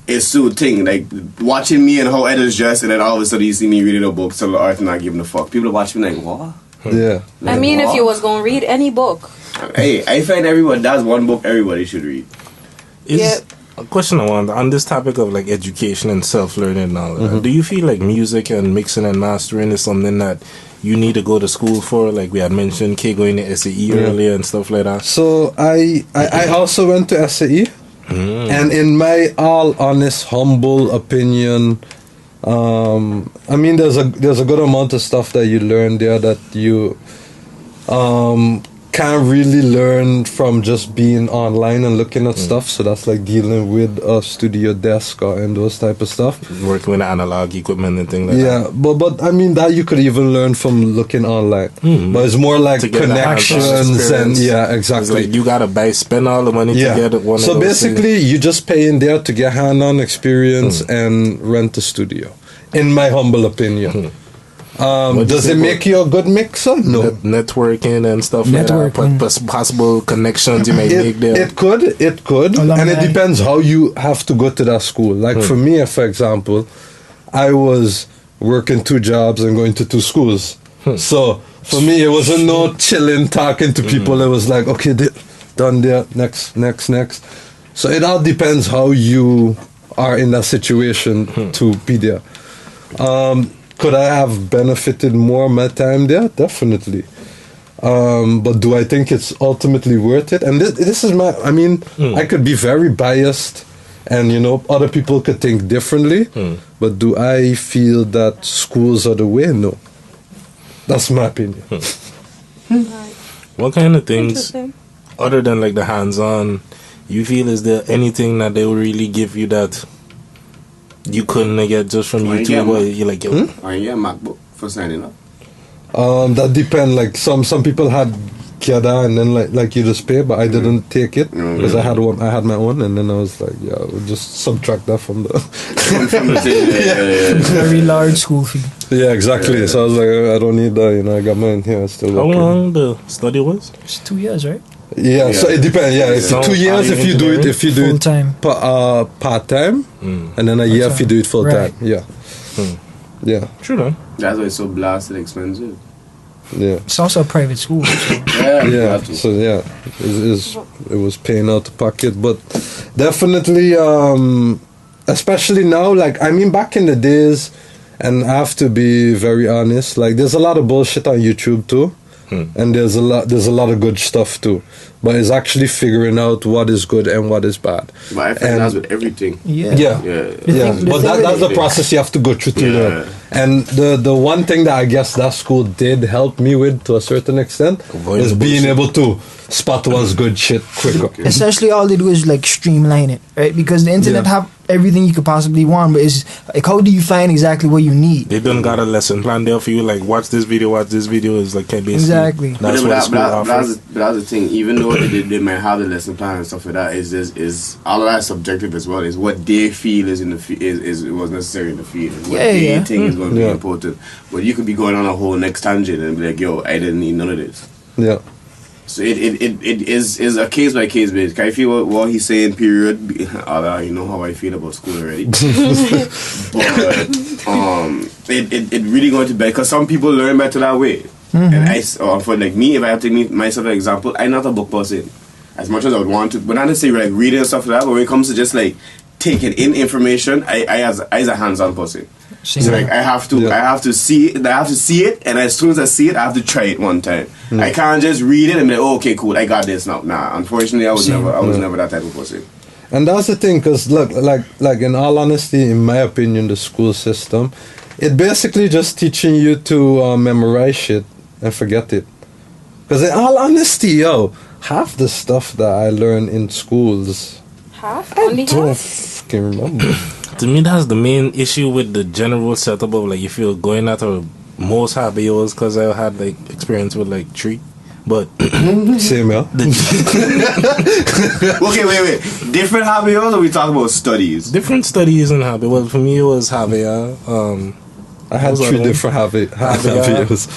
it's still a thing. Like watching me and how Ed's dressed, and then all of a sudden you see me reading a book, Subtle Art Not Giving a Fuck. People watch me like, what? Yeah. I mean, if you was gonna read any book, Hey, I find that's one book everybody should read. Is a question I want on this topic of like education and self-learning and all that. Do you feel like music and mixing and mastering is something that you need to go to school for? Like we had mentioned, K going to SAE earlier and stuff like that. So I also went to SAE, and in my all honest, humble opinion, I mean there's a good amount of stuff that you learn there that you can't really learn from just being online and looking at stuff. So that's like dealing with a studio desk and those type of stuff. Working with analog equipment and things like that. Yeah, but I mean that you could even learn from looking online. But it's more like To get the hands-on connections and experience. yeah, It's exactly. like you gotta spend all the money to get one So of those basically, you just pay in there to get hand-on experience and rent a studio. In my humble opinion, What do you does it think make you a good mixer? No. networking and stuff like Networking. that. Possible connections you may make there. It could, and it Alumni. depends how you have to go to that school. Like for me, for example, I was working 2 jobs and going to 2 schools. So for me, it wasn't no chilling, talking to people. It was like, okay, done there, next. So it all depends how you are in that situation to be there. Could I have benefited more my time there? Definitely. But do I think it's ultimately worth it? And this is I mean, I could be very biased and, other people could think differently. But do I feel that schools are the way? No. That's my opinion. What kind of things, Interesting. other than like the hands-on, you feel is there anything that they will really give you that you couldn't get just from Why you YouTube? get Or you like, yo, I get a MacBook for signing up. That depend. Like some people had Kiada and then like you just pay, but I didn't take it because I had my own, and then I was like, yeah, we'll just subtract that from the. Very large school fee. Yeah, exactly. So I was like, I don't need that. I got mine here. Still how working. long the study was? It's 2 years, right? Yeah, so it depends. Yeah, it's So 2 years are you if you do it. engineering? If you do Full it time. part time, and then a year if you do it full Right. time. Yeah, yeah, True, no? That's why it's so blasted expensive. yeah. It's also a private school. So. Yeah, so yeah, it was paying out the pocket, but definitely, especially now, like I mean, back in the days, and I have to be very honest, like there's a lot of bullshit on YouTube too, and there's a lot of good stuff too, but it's actually figuring out what is good and what is bad. But I find that's with everything. Yeah. Yeah. Yeah. But that's the process you have to go through to Yeah. learn. And the one thing that I guess that school did help me with to a certain extent Avoid is the being bullshit. able to spot what's good shit quicker. Essentially, all they do is like streamline it, right? Because the internet Yeah. have everything you could possibly want, but it's like, how do you find exactly what you need? They done got a lesson plan there for you, like watch this video is like basically Exactly. That's what the school offers. But that's the thing. Even though they might have the lesson plan and stuff like that, is all of that subjective as well. Is what they feel is in the is was necessary in the field. What they think is going to be Yeah. important. But you could be going on a whole next tangent and be like, yo, I didn't need none of this. Yeah. So it is a case by case basis. I feel what he's saying. Period. You know how I feel about school already. But it really going to be because some people learn better that way. And for like me, if I have to take myself an example, I'm not a book person as much as I would want to. But not necessarily like reading and stuff like that. But when it comes to just like taking in information, I as a hands-on person. So like I have to see it, and as soon as I see it, I have to try it one time. I can't just read it and be like, oh, okay, cool, I got this now. Nah, unfortunately, I was never that type of person. And that's the thing, because look, like in all honesty, in my opinion, the school system, it basically just teaching you to memorize shit and forget it. Because in all honesty, half the stuff that I learned in schools, Only I don't half? fucking remember. To me, that's the main issue with the general setup of like if you're going at most habios, because I had like experience with like tree, but Same, yeah. Okay, wait. Different habios, or we talk about studies? Different studies in habio. Well, for me, it was habia. I had Those are 3 the different habios.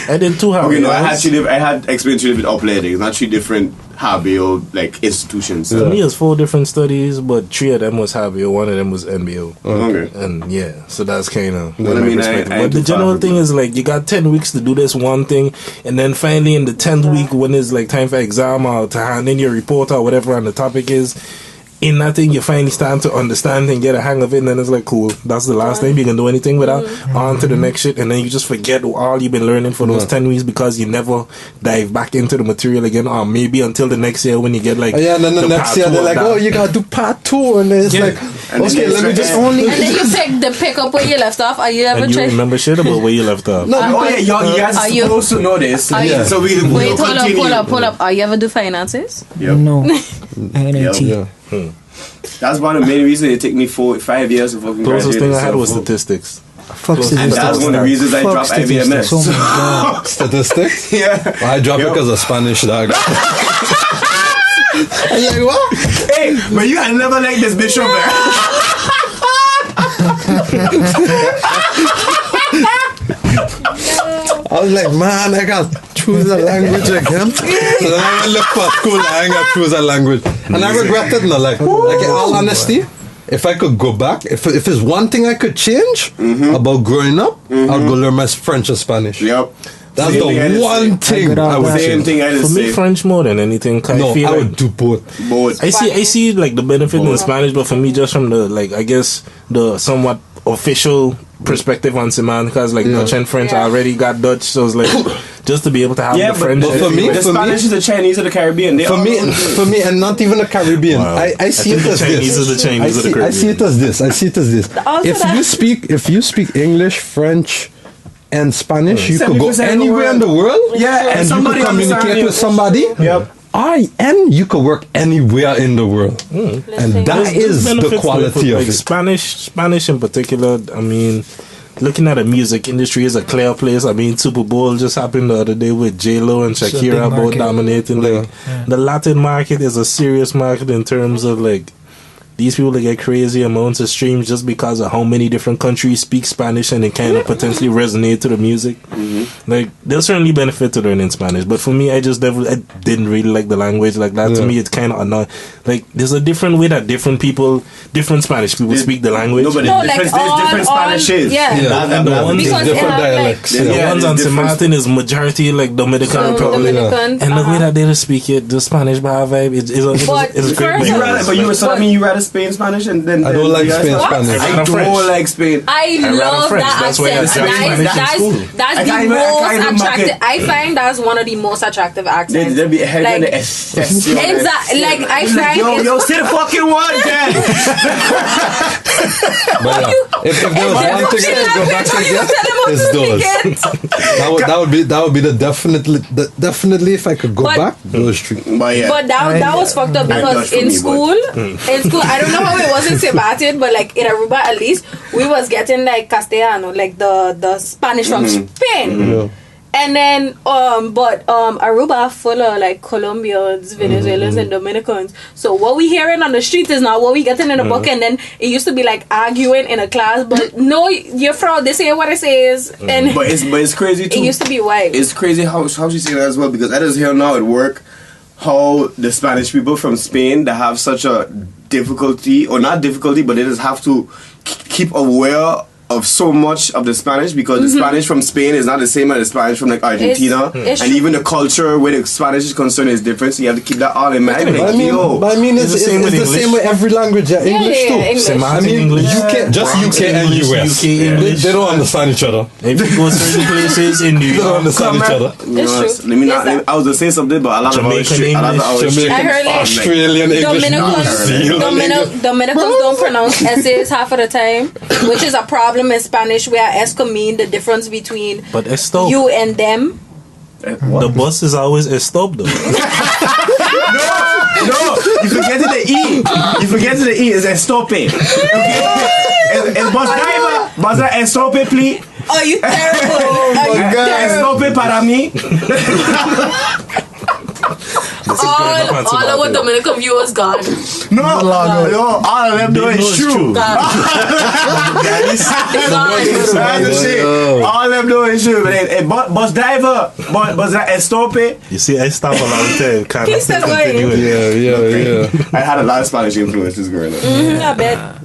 I did 2 habios. Okay, no, I had experience with athletics, not 3 different habio like institutions. For me, it's 4 different studies, but 3 of them was habio, 1 of them was MBO. Okay. And yeah, so that's kind of Well, I mean, perspective. I But the general thing is like you got 10 weeks to do this one thing, and then finally in the 10th week when it's like time for exam or to hand in your report or whatever and the topic is, in that thing you finally start to understand and get a hang of it, and then it's like cool, that's the last time you can do anything without. On to the next shit, and then you just forget all you've been learning for those 10 weeks because you never dive back into the material again, or maybe until the next year when you get like And then the next year they're like, oh, you gotta do part 2, and then it's like, And okay, then let me just And then you pick up where you left off. Are you ever and you tried? remember shit about where you left off. Oh yeah, y'all, you guys are Are you- supposed to know this. are you- So we Wait, hold continue. up. Are you ever do finances? Yep. No. NAT. yeah. That's one of the main reasons it took me 5 years to fucking Closest graduate. thing I had was So- statistics. Fuck And And that's one of the reasons I Fuck dropped statistics. IBMS. Oh my god. Statistics? Yeah. I dropped it Yo. because of Spanish, dog. I'm like, what? Hey, but you had never like this bitch over there. I was like, man, I got to choose a language again. So then I went look for school and I ain't got to choose a language. And I regret it now. Like in all honesty, if I could go back, if it's one thing I could change about growing up, I'd go learn my French and Spanish. Yep. That's Same thing I the just one say. thing I would Same change. thing I For just me, say. French more than anything. 'Cause No, I feel I like would do both. Both. I see like the benefit in Spanish, but for me, just from the like, I guess the somewhat official perspective on Simon, because like Dutch and French, I already got Dutch, so it's like just to be able to have Yeah, the but French. for me- the Spanish is the Chinese or the Caribbean. They For all- me, and not even the Caribbean. Wow. I see think it the as Chinese this. is the Chinese of the I see it Caribbean. as this. Also If you speak English, French, and Spanish, you could go 70% of the anywhere in the world. Yeah, and and you somebody could communicate understand with you. somebody. Yep. And you could work anywhere in the world. And that is the benefits quality with, of like, it. Spanish in particular. I mean, looking at the music industry is a clear place. I mean, Super Bowl just happened the other day with J-Lo and It's a big Shakira both market. dominating. Like the Latin market is a serious market in terms of like these people that get crazy amounts of streams just because of how many different countries speak Spanish and it kind of potentially resonate to the music. Like, there's certainly benefit to learning Spanish, but for me, I didn't really like the language like that. To Yeah. me, it's kind of annoying. Like, there's a different way that different Spanish people speak the language. No, but No, there's like different Spanishes. yeah. And the ones Because is they different have, like, dialects. the Yeah, ones there's on St. different- Martin is majority like Dominican Republic. Dominicans. And the way that they just speak it, the Spanish bar vibe, it's But a great first You of rather, all- but you were so I mean you rather Spain Spanish and then I don't like Spain What? Spanish. I I rather don't French. like Spain. I rather love French. that That's why I accent. studied Spanish in school. That's I the can't even most mock it. attractive. I find that's one of the most attractive accents. There'd be a head on the Like, S. exactly. Like I find Yo, say the fucking one, Dad. But yeah, if there was one thing I could go back and get, it's those. That would be the definitely if I could go But- back, those three. But yeah. But that was fucked up because Dutch for in me, school, I don't know how it was in Sebastian, but like in Aruba at least, we was getting like Castellano, like the Spanish from Spain. Yeah. And then, Aruba full of like Colombians, Venezuelans, and Dominicans. So what we hearing on the street is not what we getting in the book. And then it used to be like arguing in a class, but no, you're fraud. This ain't what it says. And but it's crazy too. it used to be white. It's crazy how she say that as well, because I just hear now at work how the Spanish people from Spain that have such a difficulty, or not difficulty, but they just have to keep aware of so much of the Spanish, because the Spanish from Spain is not the same as the Spanish from like Argentina, it's and true. even the culture where the Spanish is concerned is different, so you have to keep that all in mind. Like, I mean, it's the same with every language. Yeah, English too. English. Same as I mean, English. UK, just UK and US. They don't understand each other. If you go certain places in New They don't York, understand each other. It's true. I was gonna say something, but a lot of our Jamaican shit, a lot of our English, shit, I heard like Australian English, New Zealand Dominicans don't pronounce S's half of the time, which is a problem in Spanish, where S can mean the difference between but it's stop. you and them. What? The bus is always a stop though. No, you forget the E. You forget the E is estope. Okay? El bus driver, vas a estope, please. Oh, you terrible! Are you terrible? Estope para mí. All our Dominican viewers gone. No, all of them know it's true. It's That's the shit. All of them know it's true. But bus driver, bus estope. You see, I stop a long time. Can't He's still going. Yeah. I had a lot of Spanish influences growing up. I bet.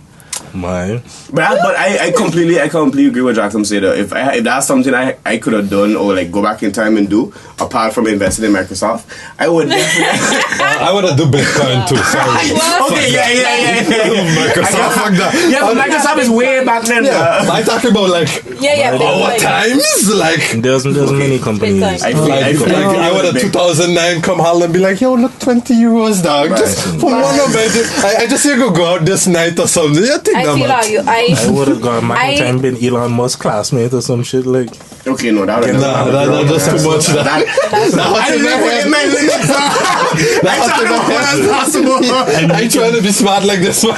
Man. But I completely agree with Joachim said. If that's something I could have done, or like go back in time and do, apart from investing in Microsoft, I would definitely. I would have do Bitcoin too. Sorry. Okay, yeah. Microsoft, fuck that. Yeah, but Microsoft is way back then. Yeah, I talking about like Yeah, our Bitcoin. times, like. There's many companies. Bitcoin. I feel I would have 2009 come home and be like, yo, look, 20 euros, dog. Just for one of my. I just here go out this night or something. You think I that feel much? how you. I would have gone back in time, been Elon Musk's classmate or some shit like. Okay, no, that would Nah, that's just too much. I didn't put my limits. I trying to be smart like this one.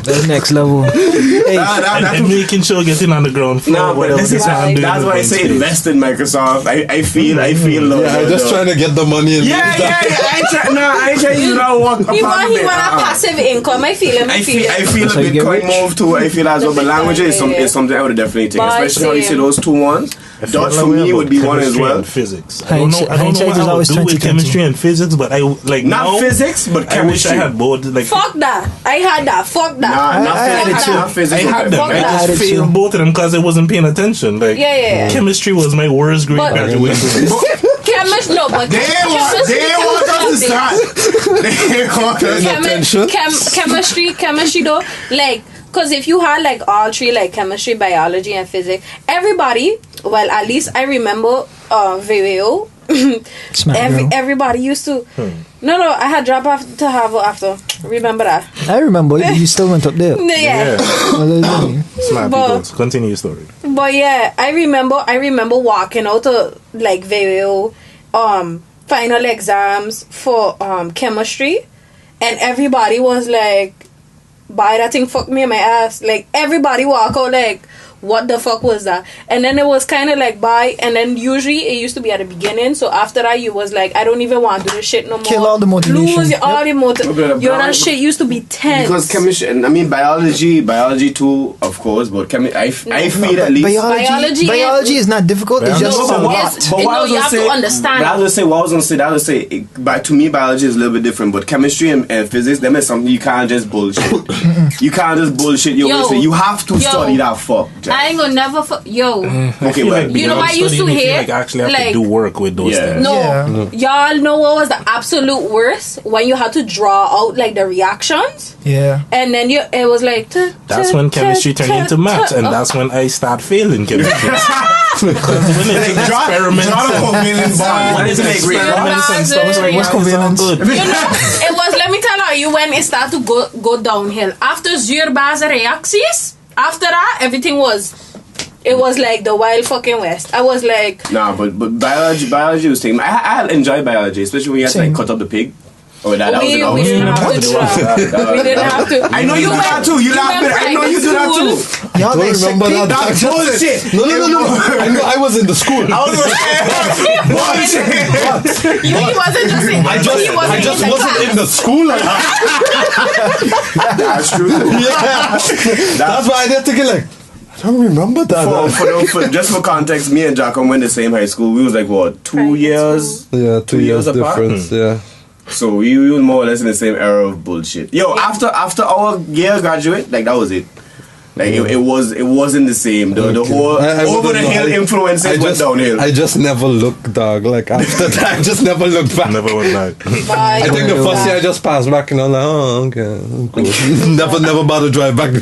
The next level. Hey, And making sure getting on the ground floor. Nah, but whatever this this is man doing that's why I with say space. invest in Microsoft. I feel I'm just trying to get the money in. Yeah. I ain't trying to use that walk. He want a passive income. I feel him. I feel a So you get Bitcoin rich? move too. I feel as well, but language is something I would definitely take, But especially how you say same. those two ones. I feel Dutch like for we me have would be one as chemistry well. and physics. I don't know Hindsight what is I would always do with 2020. chemistry and physics, but I like Not now, physics, but I wish I chemistry. had both. Like Fuck that. I had that. Fuck that. Not I had it physics. too. Not physics. I had them. Fuck I that. I had just it failed too. both of them because I wasn't paying attention. Like Yeah. chemistry was my worst grade But- graduation. Chemistry, no, but They want us to start. They want us. Attention. Chemistry though, like, because if you had like all three, like chemistry, biology, and physics, everybody, well, at least I remember VWO. Smack girl. Everybody used to. No, I had drop off to Harvard after. Remember that? I remember you still went up there. Yeah. Smart But- people. Continue your story. But yeah, I remember walking out to like VWO final exams for chemistry, and everybody was like, "Buy that thing, fuck me in my ass." Like everybody walk out like, what the fuck was that? And then it was kind of like bye, and then usually it used to be at the beginning, so after that you was like, I don't even want to do this shit no more. Kill all the motivation. Lose all the motivation. Yo, that shit used to be tense. Because chemistry, and I mean biology too, of course. But I feel at least. Biology is not difficult. It's just No, a but lot. you have to understand. But I was gonna say, but to me, biology is a little bit different. But chemistry and physics, them is something you can't just bullshit. You can't just bullshit your way. So you have to study that fuck. I ain't gonna never Okay, but you know what I used to hear? Like actually have Like- to do work with those Yeah. things. No, Yeah. y'all know what was the absolute worst? When you had to draw out like the reactions, Yeah. and then it was like. That's when chemistry turned into math, and that's when I start failing chemistry. Because when it's experiments, when it's experiments and stuff, it's like What's yeah, it's all covalence? good. You know, it was. Let me tell you, when it started to go downhill after zuurbase reacties. After that, everything was. It was like the wild fucking west. I was like, Nah, but biology was taking. I enjoy biology, especially when you have to like Same. cut up the pig. Oh, that was We enough. didn't have to drop. We didn't have to. I know you do that too. You laugh, but I know you do that too. Y'all Don't guys remember sick that. That's bullshit. No. I know I was in the school. I was like, bullshit. He wasn't just in. I just wasn't in the school. That's true. Yeah. That's why I did think like, I don't remember that. For just for context, me and Joachim went to the same high school. We was like, what, 2 Private years? Yeah, 2 years apart? difference. Yeah. So we were more or less in the same era of bullshit. Yo, after our year graduate, like that was it. Like it wasn't the same. The whole over the hill influences went downhill. I just never looked, dog. Like after that, I just never looked back. Never went back. I I think the first year I just passed back and I'm like, oh, okay, cool. never bother to drive back.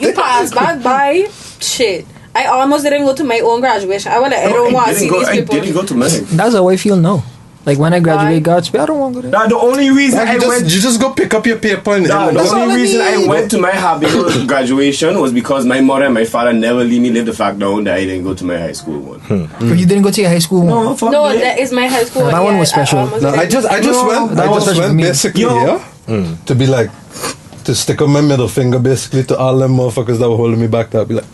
You passed back by shit. I almost didn't go to my own graduation. I don't want to see these people. I didn't go to mine. That's how I feel now. Like when I graduate Godspeed, I don't want to go there. Nah, the only reason I went. You just go pick up your paper and Nah, the That's all only I reason I mean. went to my hobby graduation was because my mother and my father never let me live the fact down that I didn't go to my high school one. But you didn't go to your high school one. No, fuck No, that. that is my high school. That one was special. No, I just went. that I was just special went for me. basically Yo. here to be like to stick up my middle finger basically to all them motherfuckers that were holding me back. That be like,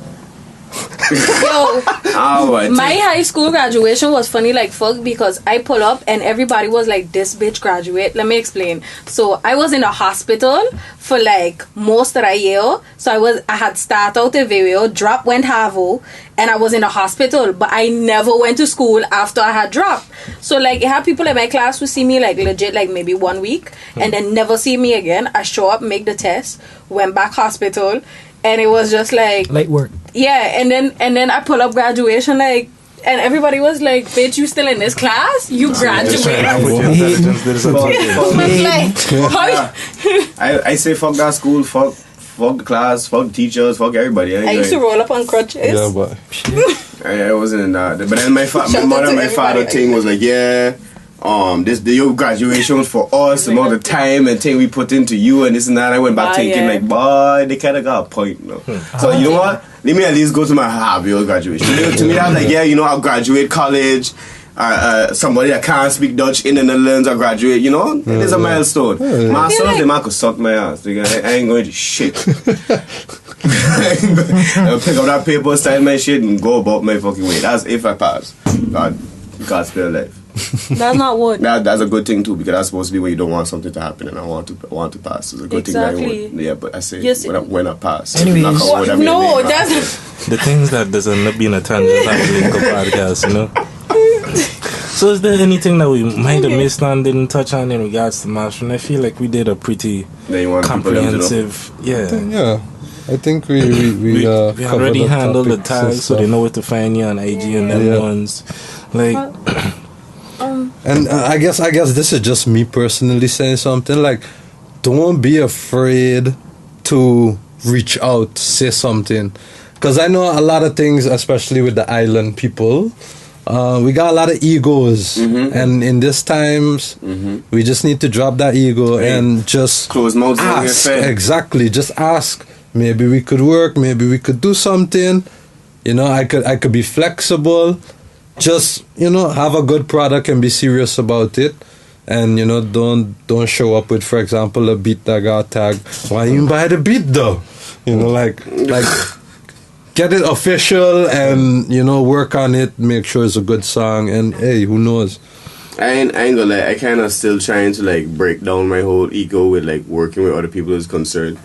Yo, Alright. my high school graduation was funny like fuck because I pull up and everybody was like, this bitch graduate. Let me explain. So I was in a hospital for like most of the year. So I had started out in Video, drop went Havo, and I was in a hospital, but I never went to school after I had dropped. So like it had people in my class who see me like legit like maybe 1 week and then never see me again. I show up, make the test, went back hospital, and it was just like Light work. yeah, and then I pull up graduation like, and everybody was like, "Bitch, you still in this class? You graduated?" I put your intelligence, there is something. I was like, how I say fuck that school, fuck the class, fuck the teachers, fuck everybody. I used to roll up on crutches. yeah, but I wasn't in that. But then my Shout mother out and to my father everybody. thing was like, yeah, your graduation was for us, and all the time and thing we put into you and this and that. I went back thinking yeah. like, boy, they kind of got a point, you know. So you know what? Let me at least go to my Harvey graduation. To me, I was like, yeah, you know, I'll graduate college. Somebody that can't speak Dutch in the Netherlands, I'll graduate. You know, it is a milestone. My son, the man could suck my ass. I ain't going to shit. I'll pick up that paper, sign my shit, and go about my fucking way. That's if I pass. God spare life. That's not what. That's a good thing too, because that's supposed to be when you don't want something to happen, and I want to pass. It's a good thing that I Exactly. want. Yeah, but I say Yes. when I pass. Anyways. Knock on wood, I mean, No, maybe. that's The things that doesn't end up being a tangent have a link up podcast, you know. So is there anything that we might have missed on, didn't touch on in regards to Mastering? I feel like we did a pretty Then you want people to know. comprehensive, yeah. I think we We covered already the handled the topics and tags, so stuff. they know where to find you on IG and them Yeah. ones. Like, And I guess this is just me personally saying something like, don't be afraid to reach out, say something, because I know a lot of things, especially with the island people. We got a lot of egos, and in these times, we just need to drop that ego and just Close mouths don't get ask. fed. Exactly, just ask. Maybe we could work. Maybe we could do something. You know, I could be flexible. Just, you know, have a good product and be serious about it. And, you know, don't show up with, for example, a beat that got tagged. Why you buy the beat though? You know, like get it official and, you know, work on it, make sure it's a good song, and hey, who knows? I ain't gonna lie, I kind of still trying to like break down my whole ego with like working with other people is concerned.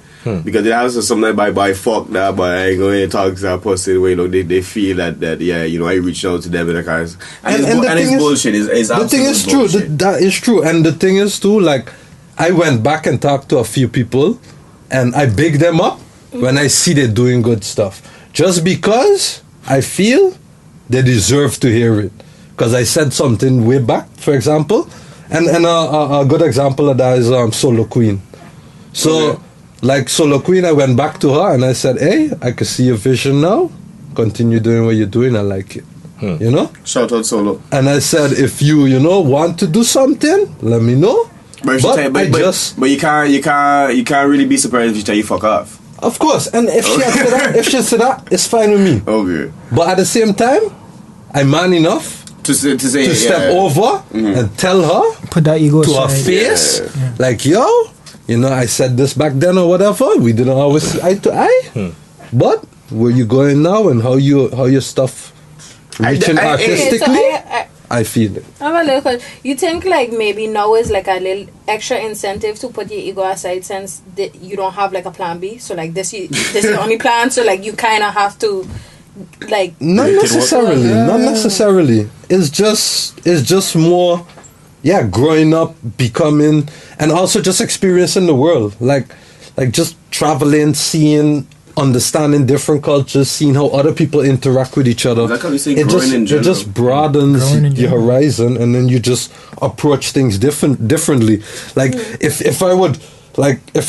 Because it has something like by fuck that, but I ain't going to talk to that person where, you know, they feel that yeah, you know, I reached out to them and the guys, and it's bullshit. It's the thing is absolute true. bullshit. That is true, and the thing is too. Like, I went back and talked to a few people, and I big them up when I see they're doing good stuff, just because I feel they deserve to hear it. Because I said something way back, for example, and a good example of that is Solo Queen. So. Okay. Like Solo Queen, I went back to her and I said, hey, I can see your vision now. Continue doing what you're doing. I like it. You know? Shout out Solo. And I said, if you want to do something, let me know. But you can't really be surprised if you tell you fuck off. Of course. And if she had said that, it's fine with me. Okay. But at the same time, I'm man enough To say to step over and tell her Put that ego to her aside. face, like, yo, you know, I said this back then or whatever. We didn't always see eye to eye, but where you going now and how your stuff reaching artistically, I feel it. I have a little question. You think like maybe now is like a little extra incentive to put your ego aside since you don't have like a plan B. So like this is the only plan. So like you kind of have to like. Not necessarily. It's just more, growing up, becoming, and also just experiencing the world. Like just traveling, seeing, understanding different cultures, seeing how other people interact with each other. Like how you say growing in general. It just broadens your horizon, and then you just approach things differently. Like if I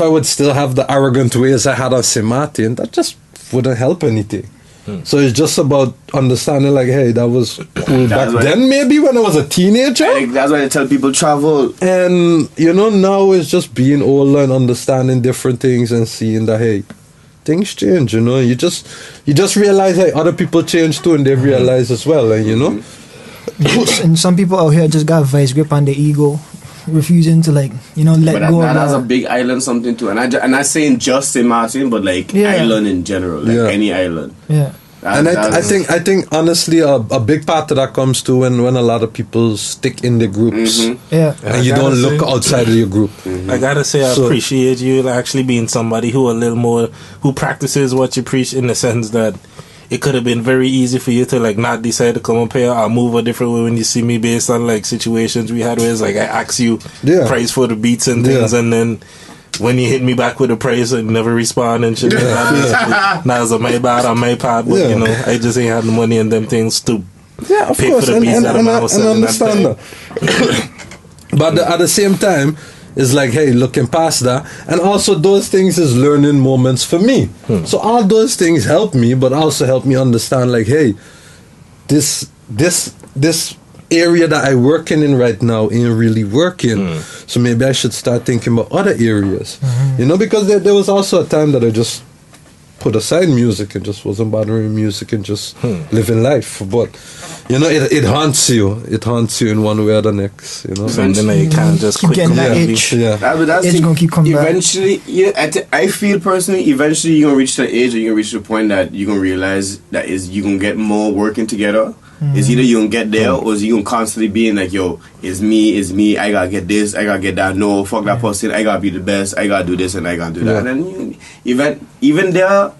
would still have the arrogant ways I had on St. Martin, that just wouldn't help anything. So it's just about understanding, like, hey, that was cool back then, maybe when I was a teenager. That's why I tell people travel. And, you know, now it's just being older and understanding different things and seeing that, hey, things change, you know. You just realize, hey, other people change too, and they realize as well, and, you know. And some people out here just got a vice grip on their ego, refusing to, like, you know, let go that of has that. a big island something too, and I'm saying just St. Martin, but like island in general, like any island. Yeah. And I think honestly a big part of that comes to when a lot of people stick in the groups, and you don't look outside of your group. I gotta say, I appreciate you actually being somebody who practices what you preach, in the sense that it could have been very easy for you to like not decide to come up here or move a different way when you see me, based on like situations we had where it's like I ask you price for the beats and things, and then when you hit me back with a price and never respond and shit, now it's my bad on my part, but you know, I just ain't had the money and them things to pay for the beats that I'm out selling. I understand that. But at the same time, it's like, hey, looking past that, and also those things is learning moments for me. So all those things help me, but also help me understand, like, hey, this area that I working in right now ain't really working. So maybe I should start thinking about other areas. You know, because there was also a time that I just put aside music and just wasn't bothering music and just living life. But you know, it haunts you. It haunts you in one way or the next. You know, something that you can't just keep getting that itch. It's gonna keep coming eventually, back. I feel personally, eventually you're gonna reach the age, or you're gonna reach the point that you're gonna realize that you're gonna get more working together. It's either you gonna get there, or you gonna constantly being like, yo, it's me, I gotta get this, I gotta get that, no, fuck that person, I gotta be the best, I gotta do this and I gotta do that. And then even there,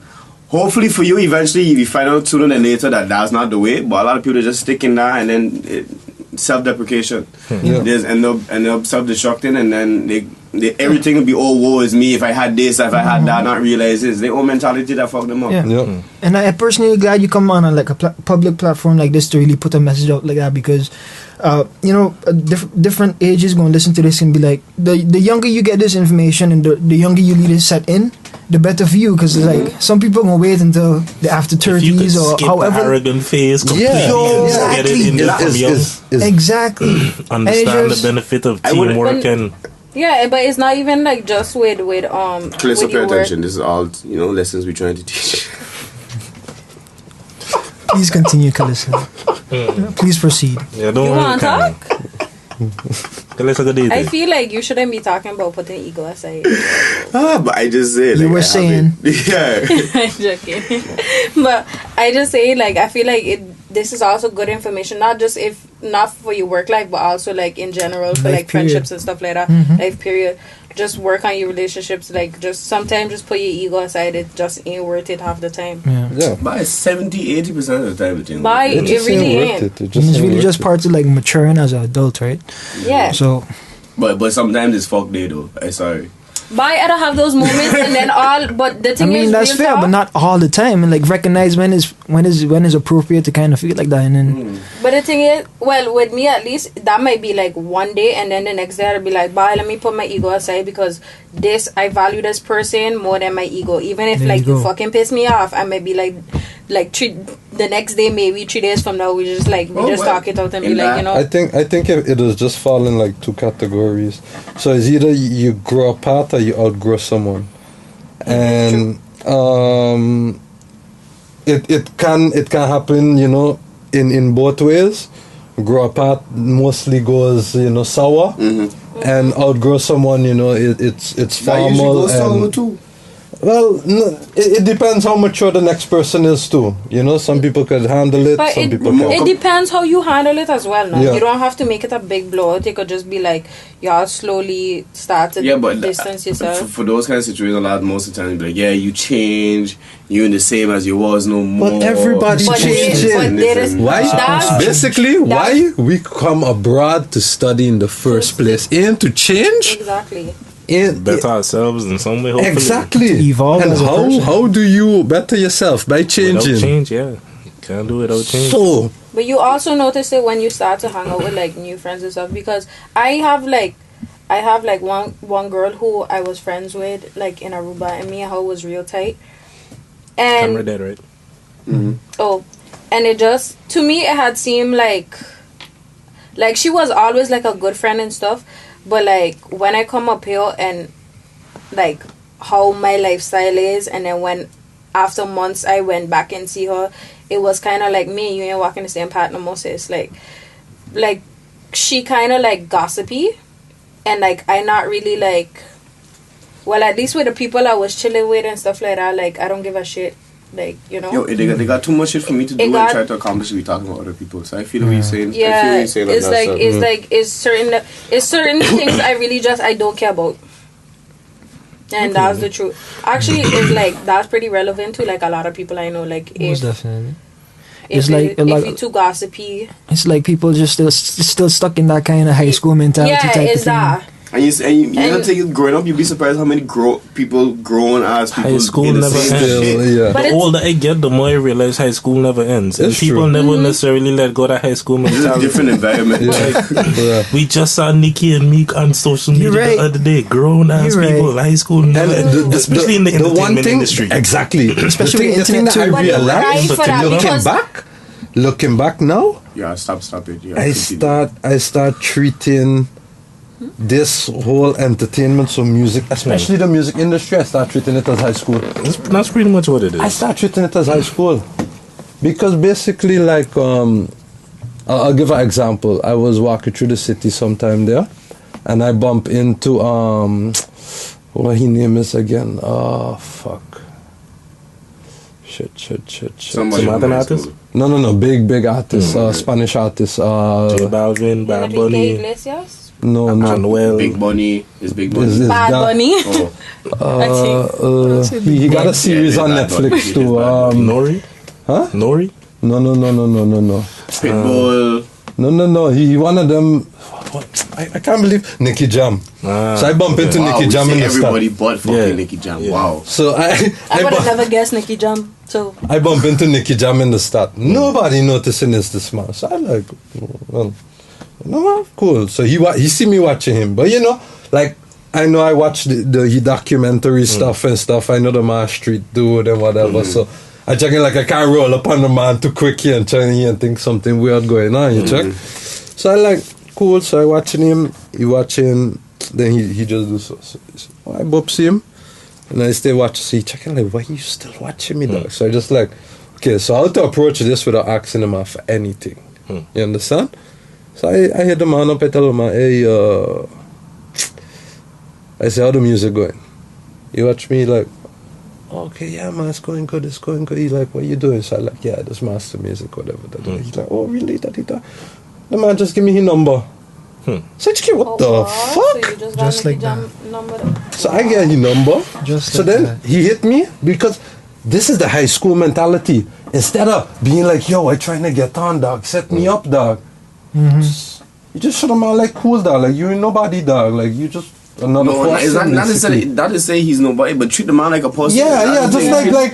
hopefully for you, eventually you find out sooner than later that that's not the way, but a lot of people just stick in that, and then self-deprecation. There's end up self-destructing, and then they everything will be, oh, woe is me, if I had this, if I had that, not realize it's their own mentality that fucked them up. And I personally glad you come on like a public platform like this to really put a message out like that, because you know, different ages going to listen to this and be like, the younger you get this information and the younger you lead it set in, the better for you, because like some people gonna wait until the after 30s or skip however. The arrogant phase completely, exactly. Get it in there from young. Exactly. Understand the benefit of teamwork and. Yeah, but it's not even like just with Please pay attention. This is all, you know, lessons we're trying to teach. Please continue, Kalissa. Please proceed. Yeah, don't you want to talk? Kalissa, I feel like you shouldn't be talking about putting ego aside. But I just say, like, you were saying, I'm joking. But I just say, like, I feel like this is also good information, not for your work life, but also like in general for life like period. Friendships and stuff like that. Life period. Just work on your relationships. Like, just sometimes just put your ego aside. It just ain't worth it half the time. By 70-80% of the time, it really ain't. It's really just part of like maturing as an adult, right? Yeah. So, but sometimes it's fuck day though. I'm sorry. But I don't have those moments, and then but the thing is, I mean, that's fair, but not all the time. And like, recognize when is appropriate to kind of feel like that, and then. But the thing is, well, with me at least, that might be like one day, and then the next day I'll be like, bye, let me put my ego aside, because I value this person more than my ego. Even if you fucking piss me off, I might be like the next day, maybe 3 days from now, we just talk it out and be like, you know. I think it is just fall in like two categories. So it's either you grow apart or you outgrow someone, and it can happen, you know, in both ways, grow apart mostly goes, sour, and outgrow someone, it's formal and. Too. Well, no, it depends how mature the next person is too. Some people could handle it, But some it, people can't. it depends how you handle it as well. No, Yeah. you don't have to make it a big blowout. It could just be like y'all slowly start to distance yourself. For those kind of situations, most of the time, like, yeah, you change, you ain't the same as you was no more. But everybody But changes. there is Why? Basically, why we come abroad to study in the first place? And to change? Exactly. Better ourselves in some way, hopefully. Exactly. To evolve and as a person. how do you better yourself? By changing. Without change, yeah. Can't do it without change. So, But you also notice it when you start to hang out with like new friends and stuff, because I have like one girl who I was friends with like in Aruba, and me and her was real tight. And Camera dead, right? oh, and it just, to me it had seemed like she was always like a good friend and stuff, but like when I come up here and like how my lifestyle is, and then when after months I went back and see her, it was kind of like, me and you ain't walking the same path no more, sis. Like she kind of like gossipy, and like I not really like, well, at least with the people I was chilling with and stuff like that, like I don't give a shit, like, Yo, they got too much shit for me to do and try to accomplish what we talking about other people. So I feel what you're saying. yeah, I feel what you're saying on it's that like side. it's certain things I really I don't care about. And that's the truth. Actually, it's like that's pretty relevant to like a lot of people I know. Like Most definitely. if It's like a lot. you're too gossipy, It's like people just still stuck in that kind of high school mentality yeah, type it's of thing. that. And you don't think it's growing up, you'd be surprised how many people growing as people High school in the never same ends. shit. yeah. But The it's- older I get, the more I realize high school never ends. And It's people true. never necessarily let go of that high school It's a mentality. different environment. Yeah. We just saw Nikki and Meek on social media You're right. the other day. Grown ass You're right. people, high school never And ends. Especially in the entertainment industry. Exactly. Especially the thing internet that I too. But you're right realized, for that, looking back now, Yeah, stop it. Yeah, I start treating this whole entertainment, so music, especially the music industry, I start treating it as high school. That's pretty much what it is. I start treating it as high school because basically, like, I'll give an example. I was walking through the city sometime there, and I bump into what his name is again? Oh fuck! Shit! Somebody Some from other high artist? school. No, big artist, Spanish artist. J Balvin, Bad Enrique Bunny, Iglesias, No. Anuel. Big Bunny is Big Bunny. Is Bad that- Bunny. Oh, I think. He got a series Yeah, on Bad Bunny. Netflix It too. is Bad Bunny. Nori? Huh? Nori? No. Pitbull. No. He one of them. What? I can't believe Nicky Jam. So I bump into Wow, Nicky we Jam say in the everybody start. but fucking Yeah. Nicky Jam. Yeah. Wow. So I would have never guessed Nicky Jam. So I bump into Nicky Jam in the start. Nobody noticing it's this man. So I like, well, no, cool. So he see me watching him, but like I know I watch the documentary stuff and stuff. I know the man street dude and whatever. So I check in like I can't roll up on the man too quick here and try and think something weird going on. You check. So I like cool. So I watching him. He watching. Then he just do so I bump see him. And I stay watching, so he checking like, why are you still watching me, dog? So I just like, okay, so how to approach this without asking him for anything. You understand? So I hit the man up, I tell him, hey, I say, how the music going? He watch me like, okay, yeah, man, it's going good. He like, what you doing? So I like, yeah, this master music, whatever. He's like, oh, really? The man just give me his number. So what the So fuck? you just got Just Nicky like Jam number. So I get his number. Just So like then that. he hit me because this is the high school mentality. Instead of being like, yo, I trying to get on, dog. Set me up, dog. You just shut him out like cool, dog. Like you ain't nobody, dog. Like you just another No, it's person, not necessarily basically. not to say he's nobody, but treat the man like a person. Yeah, That's the just thing. like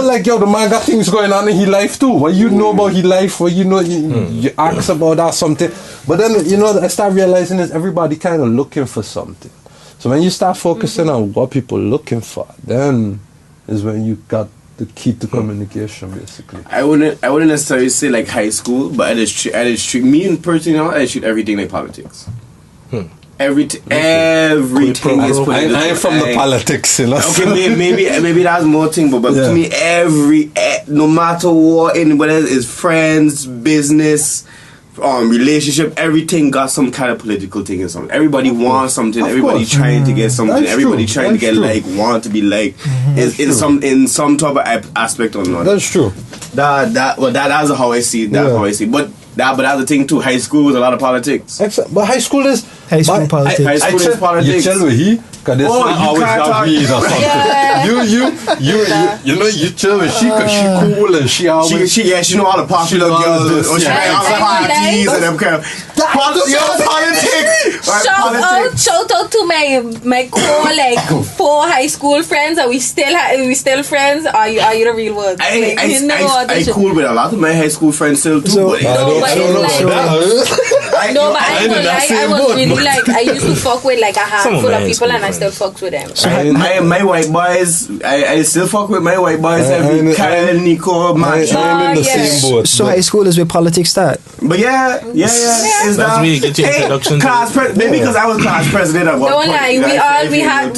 like yo, the man got things going on in his life too. What you know about his life, what you ask about that something. But then I start realizing is everybody kind of looking for something. So when you start focusing on what people looking for, then is when you got the key to communication, basically. I wouldn't necessarily say like high school, but I just treat me in personally, I treat everything like politics. Everything is put in I am from the politics, you know. Okay, maybe that's more thing, but Yeah. to me, no matter what, anybody is friends, business, relationship, everything got some kind of political thing in something. Everybody wants something. Of Everybody course. trying to get something. That's Everybody true. trying to get That's true. want to be like in some type of aspect or not. That's true. That's how I see it. That's Yeah. how I see it. But that's the thing too. High school was a lot of politics. But high school is High school politics. High school is You politics. tell me he, cause this Oh, one you always can't got talk- weed or something. Yeah. You know, you tell me she, cause she cool and she always. She know all the popular She know all girls. this, Or she yeah. know all the I parties like- and them kind of politics. Right, Shout out to my core like 4 high school friends, and we still friends. Are you the real ones? Like, you know what I this shit- cool with a lot of my high school friends still too. So- but I don't but know it's about like- that. No, but I in was that like, I same was boat, really but- like, I used to fuck with like a handful my of high people, and I school still fucks with them. my white boys, I still fuck with my white boys. I- Kyle, Nico, I Matt. ain't in the yes. same boat. So but- high school is where politics start. But yeah. Is That's that where you get your introduction to- maybe because I was class president at one Don't point. lie,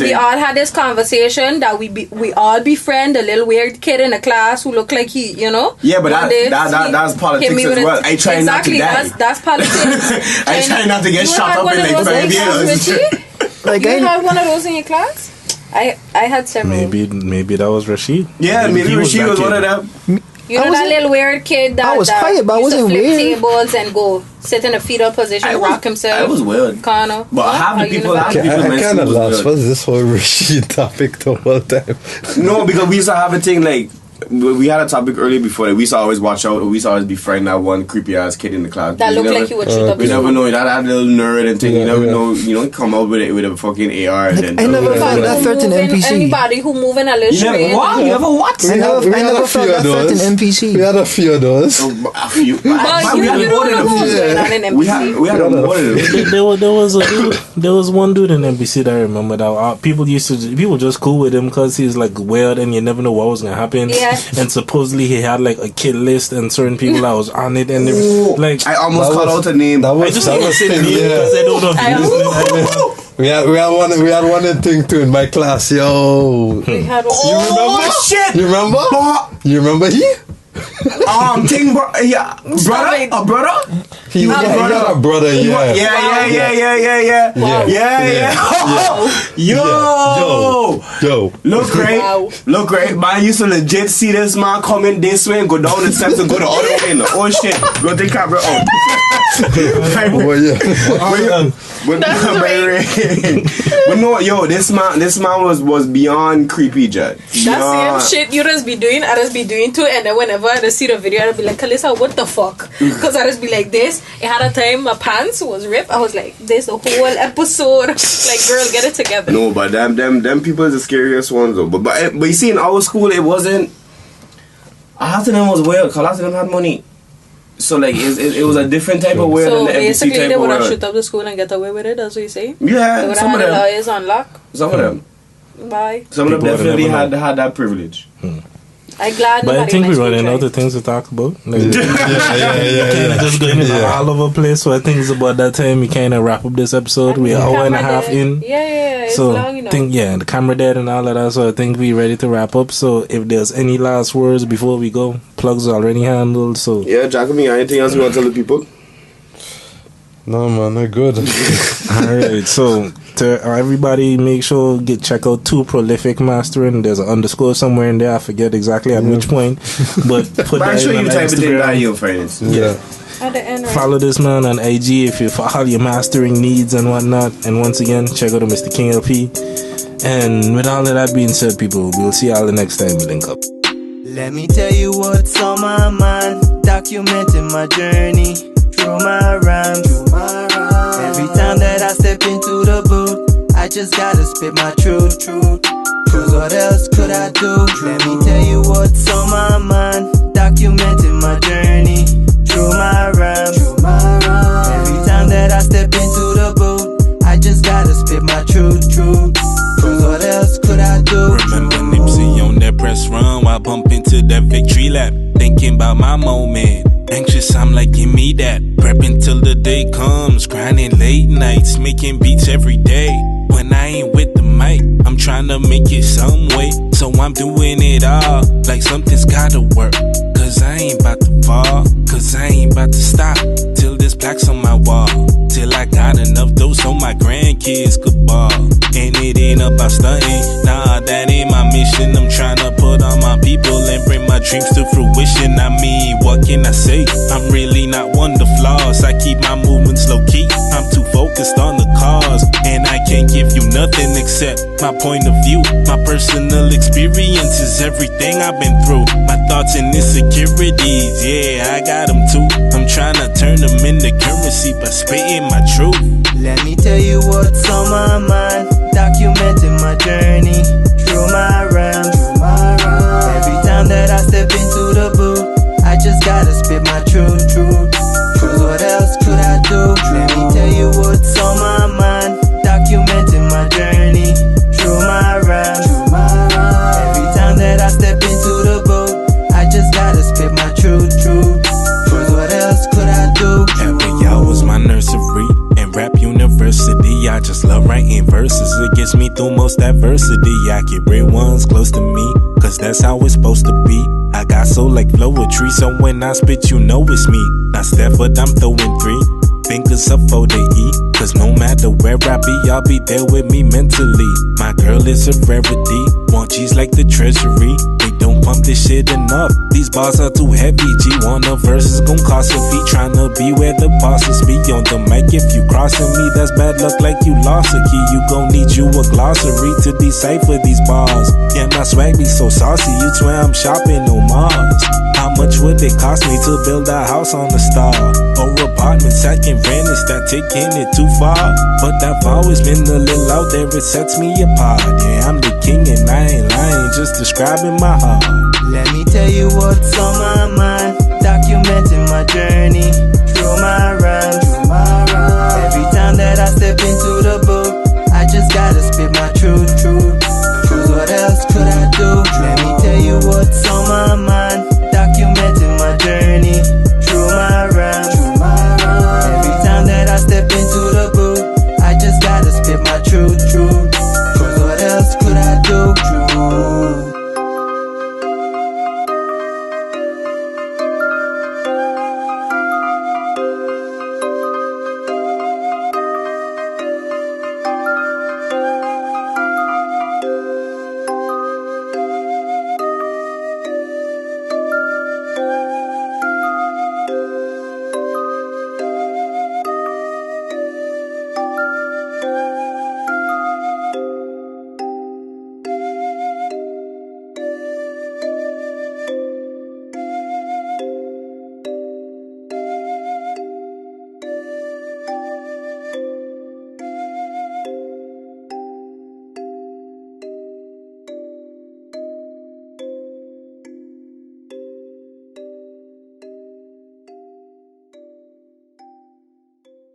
we all had this conversation that we all befriend a little weird kid in the class who looked like he, you know. Yeah, but one day that's hit politics me as with well. I try not to exactly, die. that's politics. I try not to get You shot had up one in of like those 5 in class, years. Richie? Like You I had one of those in your class? I had several. Maybe that was Rashid. Yeah, maybe he Rashid that was one kid. of them. You know I that wasn't- little weird kid that I was that quiet, but I used to wasn't flip weird. tables and go sit in a fetal position, rock himself. I was weird. Kana. But half the people, half the Okay, people in my I kind school of was lost. good. What's this whole Rashid topic the whole time? No, because we used to have a thing like we had a topic earlier before that we used to always watch out. We used to always befriend that one creepy ass kid in the class. That We looked never- like he would shoot up We his never own. know that little nerd and thing. Yeah, you never yeah. know. You don't come out with a fucking AR and then. I never Yeah. found that threat in NPC. Anybody who move in a little You never straight. what? You ever what? I never felt that threat in NPC. We had a few of those. A few. But you don't know what's going on in We NPC. had more than a few. There was one dude in NBC that I remember that people just cool with him because he's like weird and you never know what was gonna happen. Yeah. And supposedly he had like a kid list and certain people that was on it and they, like I almost That called was- out a name. That I was just that need to was say thing, name yeah. because I don't know if he's listening. We had one thing too in my class, yo. We had one. You remember? Shit! You remember? You remember he? Thing, yeah, brother, a brother. He had a brother, yeah. Yo. Look great. Wow. Look great. Man, I used to legit see this man coming this way and go down the steps and go the other way. Oh shit. Go take camera out. Oh, yeah. But no, yo, this man was beyond creepy, Judge. That same shit you just be doing, I just be doing too, and then whenever I just see the video, I'd be like, Kalisa, what the fuck? Because I just be like this. It had a time my pants was ripped. I was like, this the whole episode. Like, girl, get it together. No, but them people is the scariest ones though. But you see, in our school, it wasn't. Half of them was weird. Cause half of them had money. So like it was a different type of weird So than the NPC basically, type they of would have weird. shoot up the school and get away with it. That's what you say. Yeah, They would some have of had the them. lawyers on lock. Some of them. Bye. Some of them People would definitely never had that privilege. I glad. But I nobody think in my we're school running out tried. of things to talk about. Like, Yeah. just going all over the place. So I think it's about that time we kind of wrap up this episode. We're an hour and a half in. Yeah, it's So long enough. the camera dead and all of that. So I think we're ready to wrap up. So if there's any last words before we go, plugs already handled. So Yeah, Giacomo, anything else you want to tell the people? No, man, they're good. alright. So to everybody, make sure check out Too Prolific Mastering. There's an underscore somewhere in there. I forget exactly at which point, but put But I'm that sure in you on type it in Instagram. that you'll find it. Yeah. At the end, right? Follow this man on IG if you for all your mastering needs and whatnot. And once again, check out Mr. King LP. And with all of that being said, people, we'll see y'all the next time we link up. Let me tell you what's on my mind. Documenting my journey through my rhymes. Every time that I step into the booth, I just gotta spit my truth. Cause what else could I do? Let me tell you what's on my mind. Documenting my journey through my rhymes. Every time that I step into the booth, I just gotta spit my truth. Cause what else could I do? Remember Nipsey on that press run while bump into that victory lap. Thinking about my moment. Anxious, I'm like, give me that. Prepping till the day comes. Grinding late nights, making beats every day. When I ain't with the mic, I'm trying to make it some way. So I'm doing it all, like something's gotta work. Cause I ain't about to fall, cause I ain't about to stop till this there's plaques on my wall. Till I got enough dough so my grandkids could ball. And it ain't about stunting, nah, that ain't my mission. I'm tryna put on my people and bring my dreams to fruition. I mean, what can I say? I'm really not one to flaws. I keep my movements low key. I'm too focused on the cause, and I can't give you nothing except my point of view. My personal experience is everything I've been through. My thoughts and insecurities, yeah, I got them too. I'm tryna turn them into currency by spitting my truth. Let me tell you what's on my mind, documenting my journey through my rhymes. Every time that I step into the booth, I just gotta spit my truth. Cause what else could I do? Let me tell you what's on my mind, documenting my journey through my rhymes. Every time that I step into the booth, I just gotta spit my truth. Cause what else could I do? Every y'all was my nursery and rap university. I just love writing verses. It gets me through most adversity. I keep great ones close to me, cause that's how it's supposed to be. I got soul like poetry, so when I spit you know it's me. Not Stafford, I'm throwing 3 fingers up for the E. Cause no matter where I be, I'll be there with me mentally. My girl is a rarity, want G's like the treasury. They don't pump this shit enough, these bars are too heavy. G1 a verse is gon' cost a fee. Tryna be where the bosses be on the mic. If you crossing me, that's bad luck like you lost a key. You gon' need you a glossary to decipher these bars. Yeah, my swag be so saucy, you swear I'm shopping on Mars. How much would it cost me to build a house on the star? Or apartments I can rent, is that taking it too far? But I've always been a little out there, it sets me apart. Yeah, I'm the king and I ain't lying, just describing my heart. Let me tell you what's on my mind, documenting my journey through my rhymes.